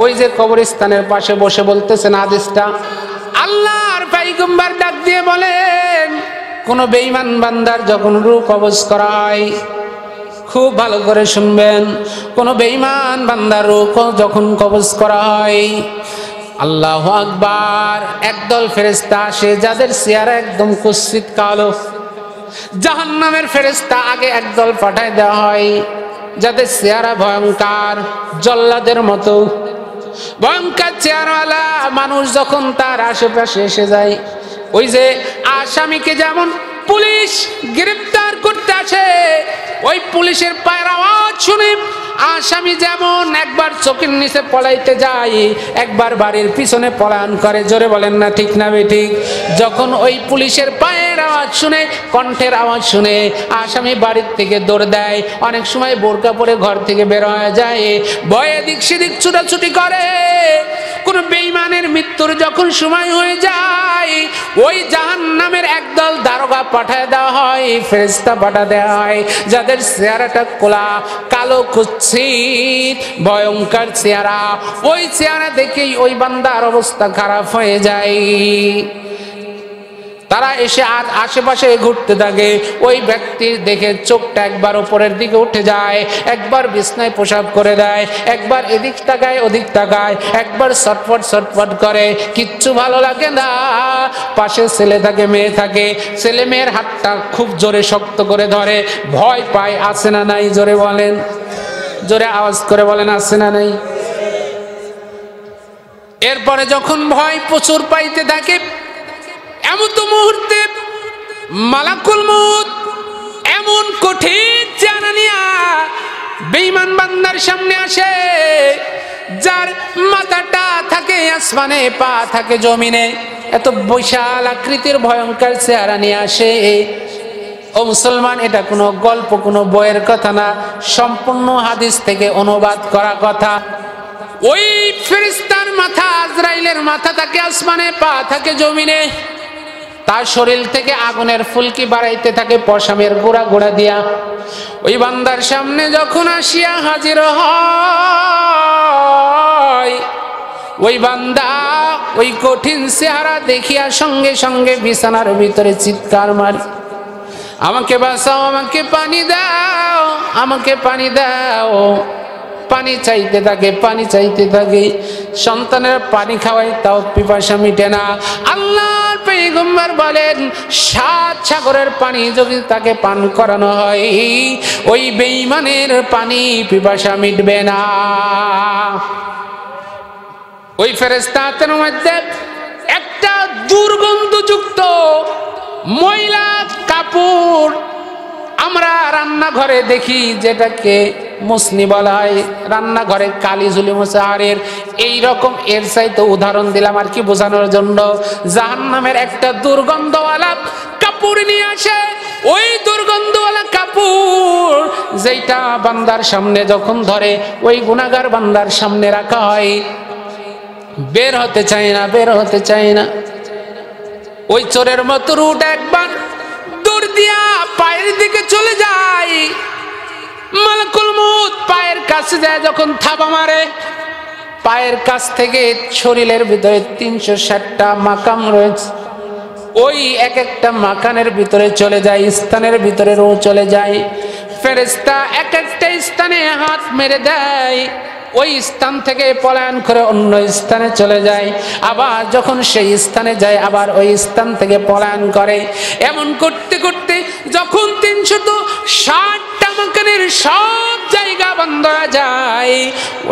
[SPEAKER 1] ওই যে কবরস্থানের পাশে বসে বলতেছেন হাদিসটা, আল্লাহর পয়গম্বর ডাক দিয়ে বলেন, কোন বেঈমান বান্দার যখন রূহ কবজ করা হয়, খুব ভালো করে শুনবেন, কোন বেঈমান বান্দার রূহ যখন কবজ করা হয়, আল্লাহু আকবার, একদল ফেরেশতা আসে যাদের চেহারা একদম কুৎসিত কালো। জাহান্নামের ফেরেশতা আগে একদল পাঠায় দেওয়া হয় যাদের চেহারা ভয়ঙ্কর, জল্লাদের মতো ভয়ঙ্কর চেহারাওয়ালা মানুষ। যখন তার আশেপাশে এসে যায়, ওই যে আসামিকে যেমন পুলিশ গ্রেফতার করতে আসে, ওই পুলিশের পায়ের আওয়াজ শুনে আসামি যেমন একবার চোখের নিচে পলাইতে যায়, একবার বাড়ির পিছনে পলায়ন করে। জোরে বলেন না ঠিক না বেঠিক? যখন ওই পুলিশের পায়ের আওয়াজ শুনে, কণ্ঠের আওয়াজ শুনে আসামি বাড়ির থেকে দৌড় দেয়, অনেক সময় বোরকা পরে ঘর থেকে বের হয়ে যায়, ভয়ে দিক সেদিক ছুটাছুটি করে। কোন বেঈমানের মৃত্যুর যখন সময় হয়ে যায়, ওই জাহান্নামের একদল দারোগা পাঠায় দেওয়া হয়, ফেরেশতা পাঠা দেওয়া হয়, যাদের চেহারাটা কোলা, কালো, কুৎসিত, ভয়ঙ্কর চেহারা। ওই চেহারা দেখেই ওই বান্দার অবস্থা খারাপ হয়ে যায়। তারা এসে আর আশেপাশে ঘুরতে থাকে, ওই ব্যক্তির দেখে চোখটা একবার উপরের দিকে উঠে যায়, একবার বিছনায় পোশাক করে দেয়, একবার এদিক তাকায় ওদিক তাকায়, একবার ছটফট ছটফট করে, কিচ্ছু ভালো লাগে না। পাশে ছেলে থাকে, মেয়ে থাকে, ছেলে মেয়ের হাতটা খুব জোরে শক্ত করে ধরে, ভয় পায়। আছে না নাই? জোরে বলেন, জোরে আওয়াজ করে বলেন, আছে না নাই? এরপরে যখন ভয় প্রচুর পাইতে থাকে, এমন তো মুহূর্তে মালাকুল মউত এমন কঠিন চেহারা নিয়া বেঈমান বান্দার সামনে আসে, যার মাথাটা থাকে আসমানে, পা থাকে জমিনে, এত বিশাল আকৃতির ভয়ঙ্কর চেহারা নিয়ে আসে। ও মুসলমান, এটা কোনো গল্প, কোনো বইয়ের কথা না, সম্পূর্ণ হাদিস থেকে অনুবাদ করা কথা। ওই ফেরেশতার মাথা, আজরাইলের মাথা থাকে আসমানে, পা থাকে জমিনে, তার শরীর থেকে আগুনের ফুলকি বাড়াইতে থাকে পশমের গোড়া গোড়া দিয়া। ওই বান্দার সামনে যখন আসিয়া হাজির হয়, ওই বান্দা ওই কঠিন চেহারা দেখিয়া সঙ্গে সঙ্গে বিছানার ভিতরে চিৎকার মারে, আমাকে বাঁচাও, আমাকে পানি দাও, আমাকে পানি দাও। পানি চাইতে থাকে, পানি চাইতে থাকে। সন্তানের পানি খাওয়াই, তাও পিপাসা মিটে না। আল্লাহর পয়গম্বর বলেন, 7 সাগরের পানি যদি তাকে পান করানো হয়, ওই বেঈমানের পানি পিপাসা মিটবে না। ওই ফেরেশতাদের মধ্যে একটা দুর্গন্ধযুক্ত ময়লা কাপড় আমরা রান্নাঘরে দেখি, যেটাকে মুসনি বলা হয়, রান্নাঘরে কালি ঝুলি মোছাহারের, এইরকম এর চাইতে উদাহরণ দিলাম আর কি বোঝানোর জন্য। জাহান্নামের একটা দুর্গন্ধওয়ালা কাপড় নিয়ে আসে, ওই দুর্গন্ধওয়ালা কাপড় যেটা বান্দার সামনে যখন ধরে, ওই গুনাহগার বান্দার সামনে রাখা হয়, বের হতে চায় না, বের হতে চায় না। ওই চোরের মতো রুট একবার দৌড় দিয়া পায়ের দিকে চলে যায়। মালাকুল মউত পায়ের কাছে যায়, যখন থাবা মারে, পায়ের কাছ থেকে শরীরের ভিতরে 360টা মাকাম রয়েছে, ওই এক একটা মাকানের ভিতরে চলে যায়, স্থানের ভিতরে রু চলে যায়। ফেরেশতা এক একটা স্থানে হাত মেরে দেয়, ওই স্থান থেকে পলায়ন করে অন্য স্থানে চলে যায়, আবার যখন সেই স্থানে যায় আবার ওই স্থান থেকে পলায়ন করে। এমন করতে করতে যখন 360টা মাকানের সব জায়গা বন্ধ হয়ে যায়,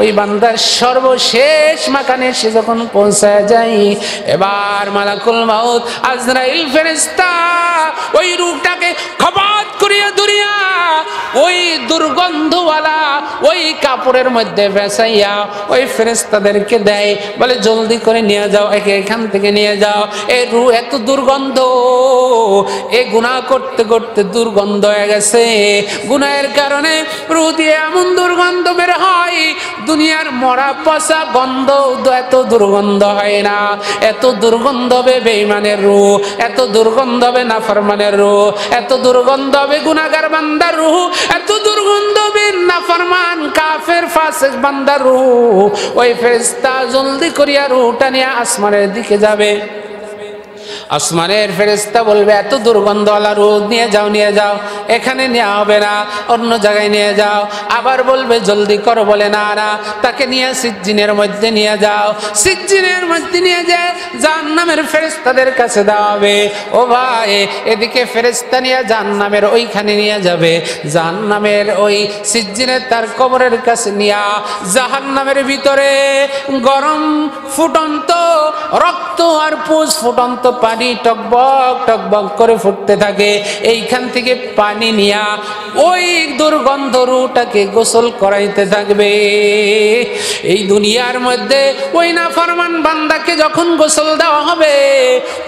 [SPEAKER 1] ওই বান্দার সর্বশেষ মাকানে সে যখন পৌঁছায় যায়, এবার মালাকুল মউত আজরাইল ফেরেশতা ওই রূহটাকে খবত করিয়া ধরিয়া ওই দুর্গন্ধওয়ালা ওই কাপড়ের মধ্যে ভেসাইয়া ওই ফেরেশতাদেরকে দেয়, বলে জলদি করে নিয়ে যাও, একে এখান থেকে নিয়ে যাও। এই রূহ এত দুর্গন্ধ, এ গুনাহ করতে করতে দুর্গন্ধ হয়ে গেছে, গুনাহের কারণে রূহ দিয়ে এমন দুর্গন্ধ বের হয়, দুনিয়ার মরা পচা গন্ধ এত দুর্গন্ধ হয় না। এত দুর্গন্ধ হবে বেঈমানের রূহ, এত দুর্গন্ধ হবে নাফরমানের রূহ, এত দুর্গন্ধ হবে গুনাহগার বান্দার রূহ, এত দুর্গন্ধ হবে নাফরমান কাফের ফাসিক বান্দার রূহ। ওই ফেরেশতা জলদি করিয়া রূহটা নিয়ে আসমানের দিকে যাবে। আসমানের ফেরেশতা বলবে, এত দুর্গন্ধওয়ালা রূহ নিয়ে যাও, নিয়ে যাও, এখানে নেওয়া হবে না, অন্য জায়গায় নিয়ে যাও। আবার বলবে জলদি করো, বলে না না, তাকে নিয়ে সিজ্জিনের মধ্যে নিয়ে যাও। সিজ্জিনের মধ্যে নিয়ে যায় জাহান্নামের ফেরেশতাদের কাছে দেওয়া হবে। ও ভাই, এদিকে ফেরেশতা নিয়ে জাহান্নামের ওইখানে নিয়ে যাবে, জাহান্নামের ওই সিজ্জিনের তার কবরের কাছে নিয়ে জাহান্নামের ভিতরে গরম ফুটন্ত রক্ত আর পুষ ফুটন্ত পানি পানি টকবক টকবক করে ফুটতে থাকে। এইখান থেকে পানি নিয়া ওই দুর্গন্ধ রূহটাকে গোসল করাইতে থাকবে। এই দুনিয়ার মধ্যে ওই নাফরমান বান্দাকে যখন গোসল দেওয়া হবে,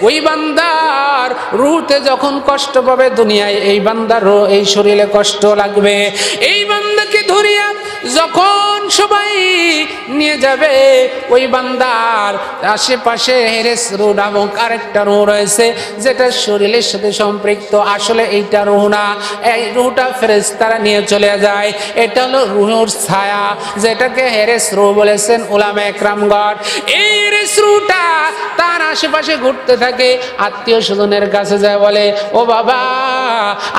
[SPEAKER 1] ওই বান্দার রূহতে যখন কষ্ট পাবে, দুনিয়ায় এই বান্দার এই শরীরে কষ্ট লাগবে। এই বান্দাকে ধরিয়া যখন সবাই নিয়ে যাবে, ওই বান্দার আশেপাশে হেরেস রূহ নামক আরেকটা রূহ রয়েছে, যেটা শরীরের সাথে সম্পৃক্ত। আসলে এইটা রূহ না, এই রূহটা ফেরেশতারা নিয়ে চলে যায়। এটা হলো রূহের ছায়া, যেটাকে হেরেস রূহ বলেছেন উলামা একরামগণ। এই হেরেস রূহটা তার আশেপাশে ঘুরতে থাকে, আত্মীয় স্বজনের কাছে যায়, বলে ও বাবা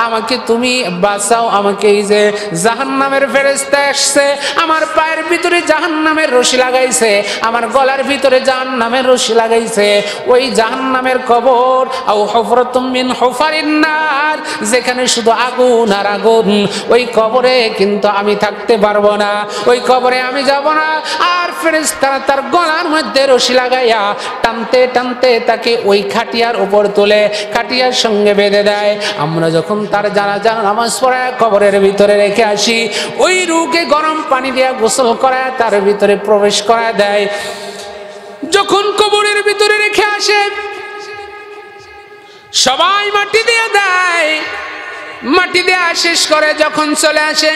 [SPEAKER 1] আমাকে তুমি বাঁচাও, আমাকে এই যে জাহান্নামের ফেরেশতা আসছে, আমার পায়ের ভিতরে জাহান্নামের রশি লাগাইছে, আমার গলার ভিতরে জাহান্নামের রশি লাগাইছে। ওই জাহান্নামের কবর আও হুফরাতুম মিন হুফারিন নার, যেখানে শুধু আগুন আর আগুন, ওই কবরে কিন্তু আমি থাকতে পারবো না, ওই কবরে আমি যাব না। আর ফেরেশতারা তার গলার মধ্যে রশি লাগাইয়া টানতে টানতে তাকে ওই খাটিয়ার উপর তুলে খাটিয়ার সঙ্গে বেঁধে দেয়। আমরা যখন তার জানাজা নামাজ পড়ায় কবরের ভিতরে রেখে আসি, ওই রূহকে গরম পানি দিয়া গোসল করায় তার ভিতরে প্রবেশ করা দেয়। যখন কবরের ভিতরে রেখে আসে, সবাই মাটি দিয়ে দেয়, মাটি দেয়া শেষ করে যখন চলে আসে,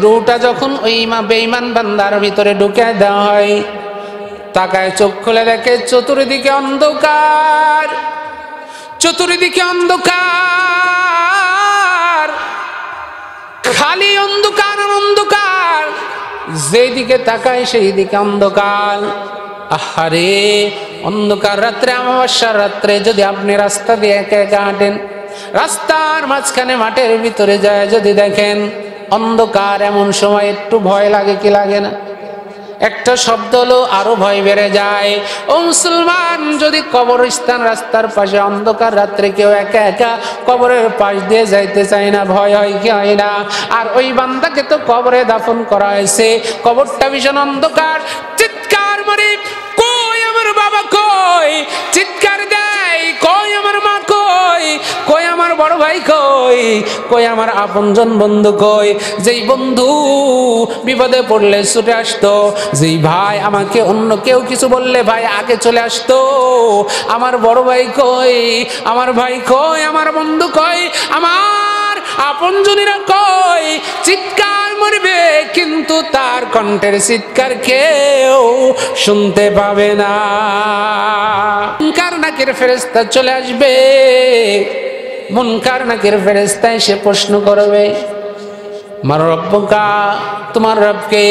[SPEAKER 1] রূহটা যখন ওই বেঈমান বান্দার ভিতরে ঢুকে দেওয়া হয়, তাকায় চোখ খুলে দেখে চতুর্দিকে অন্ধকার, চতুর্দিকে অন্ধকার, খালি অন্ধকার আর অন্ধকার, যেদিকে তাকায় সেই দিকে অন্ধকার। আহারে, অন্ধকার রাত্রে, অমাবস্যার রাত্রে যদি আপনি রাস্তা দিয়ে একা একা হাঁটেন, রাস্তার মাঝখানে মাঠের ভিতরে যায় যদি দেখেন অন্ধকার, এমন সময় একটু ভয় লাগে কি লাগে না? একটা শব্দ হলো আরো ভয় বেড়ে যায়। ও মুসলমান, যদি কবরস্থান রাস্তার পাশে অন্ধকার রাত্রে কেউ একা একা কবরের পাশ দিয়ে যাইতে চায় না, ভয় হয় কি হয় না? আর ওই বান্দাকে তো কবরে দাফন করা হয়েছে, কবরটা ভীষণ অন্ধকার, চিৎকার মারে কই আমার বাবা কই, চিৎকার দেয় কই আমার মা কই, কই আমার বড় ভাই কই, কই আমার আপনজন বন্ধু কই, যেই বন্ধু বিপদে পড়লে ছুটে আসতো, যেই ভাই আমাকে অন্য কেউ কিছু বললে ভাই আগে চলে আসতো, আমার বড় ভাই কই, আমার ভাই কই, আমার বন্ধু কই, আমার আপনজনেরা কই। চিৎকার মারবে, কিন্তু তার কণ্ঠের চিৎকার কেউ শুনতে পাবে না। মুনকার নাকির ফেরেশতা চলে আসবে, মুনকার নাকির ফেরেশতা এসে প্রশ্ন করবে, মার রব্বুকা, তোমার রবকে।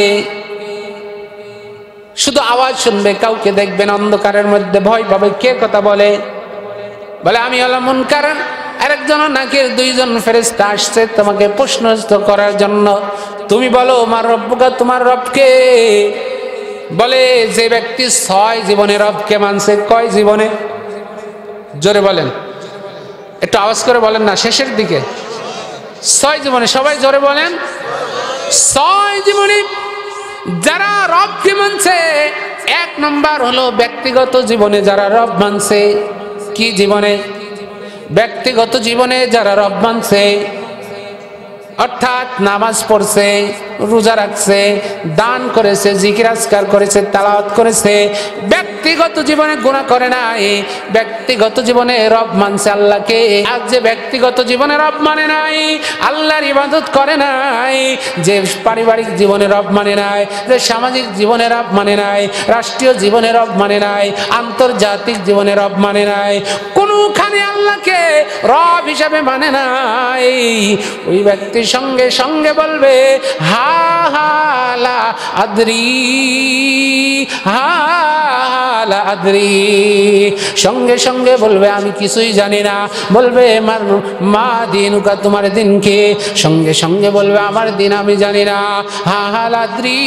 [SPEAKER 1] শুধু আওয়াজ শুনবে, কাউকে দেখবেন, অন্ধকারের মধ্যে ভয় পাবে। কে কথা বলে? বলে আমি হলাম মুনকার। আরেকজন নাকির, দুইজন ফেরেশতা আসছে তোমাকে প্রশ্ন করার জন্য। তুমি বলো মার রব্বুকা, তোমার রবকে। বলে যে ব্যক্তি 6 জীবনে রবকে মানছে। কয় জীবনে? জোরে বলেন, একটু আওয়াজ করে বলেন না, শেষের দিকে। 6 জীবনে, সবাই জোরে বলেন। 6 জীবনে যারা রবকে মানছে, 1 নম্বর হলো ব্যক্তিগত জীবনে যারা রব মানছে। কি জীবনে? ব্যক্তিগত জীবনে যারা রব মানছে, অর্থাৎ নামাজ পড়ছে, রোজা রাখছে, দান করেছে, জিকির আজকার করেছে, তেলাওয়াত করেছে, ব্যক্তিগত জীবনে গুনাহ করে নাই, ব্যক্তিগত জীবনে রব মানছে আল্লাহকে। আর যে ব্যক্তিগত জীবনে রব মানে নাই, আল্লাহর ইবাদত করে নাই, যে পারিবারিক জীবনে রব মানে নাই, যে সামাজিক জীবনে রব মানে নাই, রাষ্ট্রীয় জীবনে রব মানে নাই, আন্তর্জাতিক জীবনে রব মানে নাই, কোনখানে আল্লাহকে রব হিসাবে মানে নাই, ওই ব্যক্তি সঙ্গে সঙ্গে বলবে হালা আদরি, হালা আদরি, সঙ্গে সঙ্গে বলবে আমি কিছুই জানি না। বলবে মা দিনুকা, তোমার দিন কি? সঙ্গে সঙ্গে বলবে আমার দিন আমি জানি না। হালা আদরি,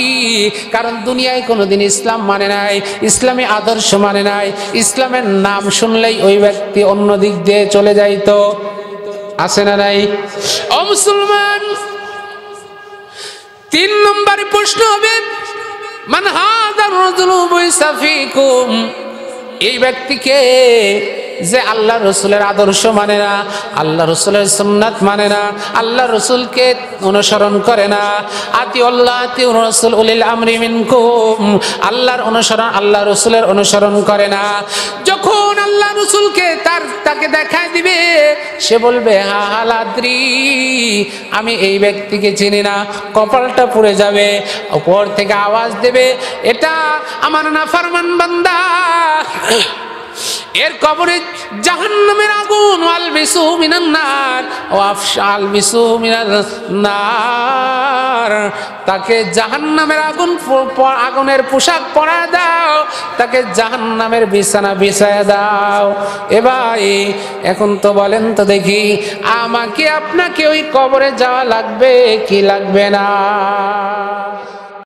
[SPEAKER 1] কারণ দুনিয়ায় কোনোদিন ইসলাম মানে নাই, ইসলামী আদর্শ মানে নাই, ইসলামের নাম শুনলেই ওই ব্যক্তি অন্য দিক দিয়ে চলে যাইতো। আছে না নাই? ও মুসলমান, 3 নম্বরে প্রশ্ন হবে মান হাযার রাজুলু বিসাফিকুম, এই ব্যক্তিকে যে আল্লাহ রসুলের আদর্শ মানে না, আল্লাহ রসুলের সুন্নাত মানে না, আল্লাহ রসুলকে অনুসরণ করে না। আতিউল্লাহ আতিউর রাসূল উলিল আমরি মিনকুম, আল্লাহর অনুসরণ আল্লাহ রসুলের অনুসরণ করে না। যখন আল্লাহ রসুলকে তাকে দেখায় দিবে, সে বলবে হা হালাদ্রি, আমি এই ব্যক্তিকে চিনি না, কপালটা পুড়ে যাবে। উপর থেকে আওয়াজ দেবে, এটা আমার নাফরমান বান্দা, এর কবরে জাহান্নামের আগুন, আলবিসু মিনান নার ও আফশাল বিসু মিনান নার, তাকে জাহান্নামের আগুনের পোশাক পরায় দাও, তাকে জাহান্নামের বিছানা বিছায় দাও। এ ভাই, এখন তো বলেন তো দেখি, আমাকে আপনাকে ওই কবরে যাওয়া লাগবে কি লাগবে না?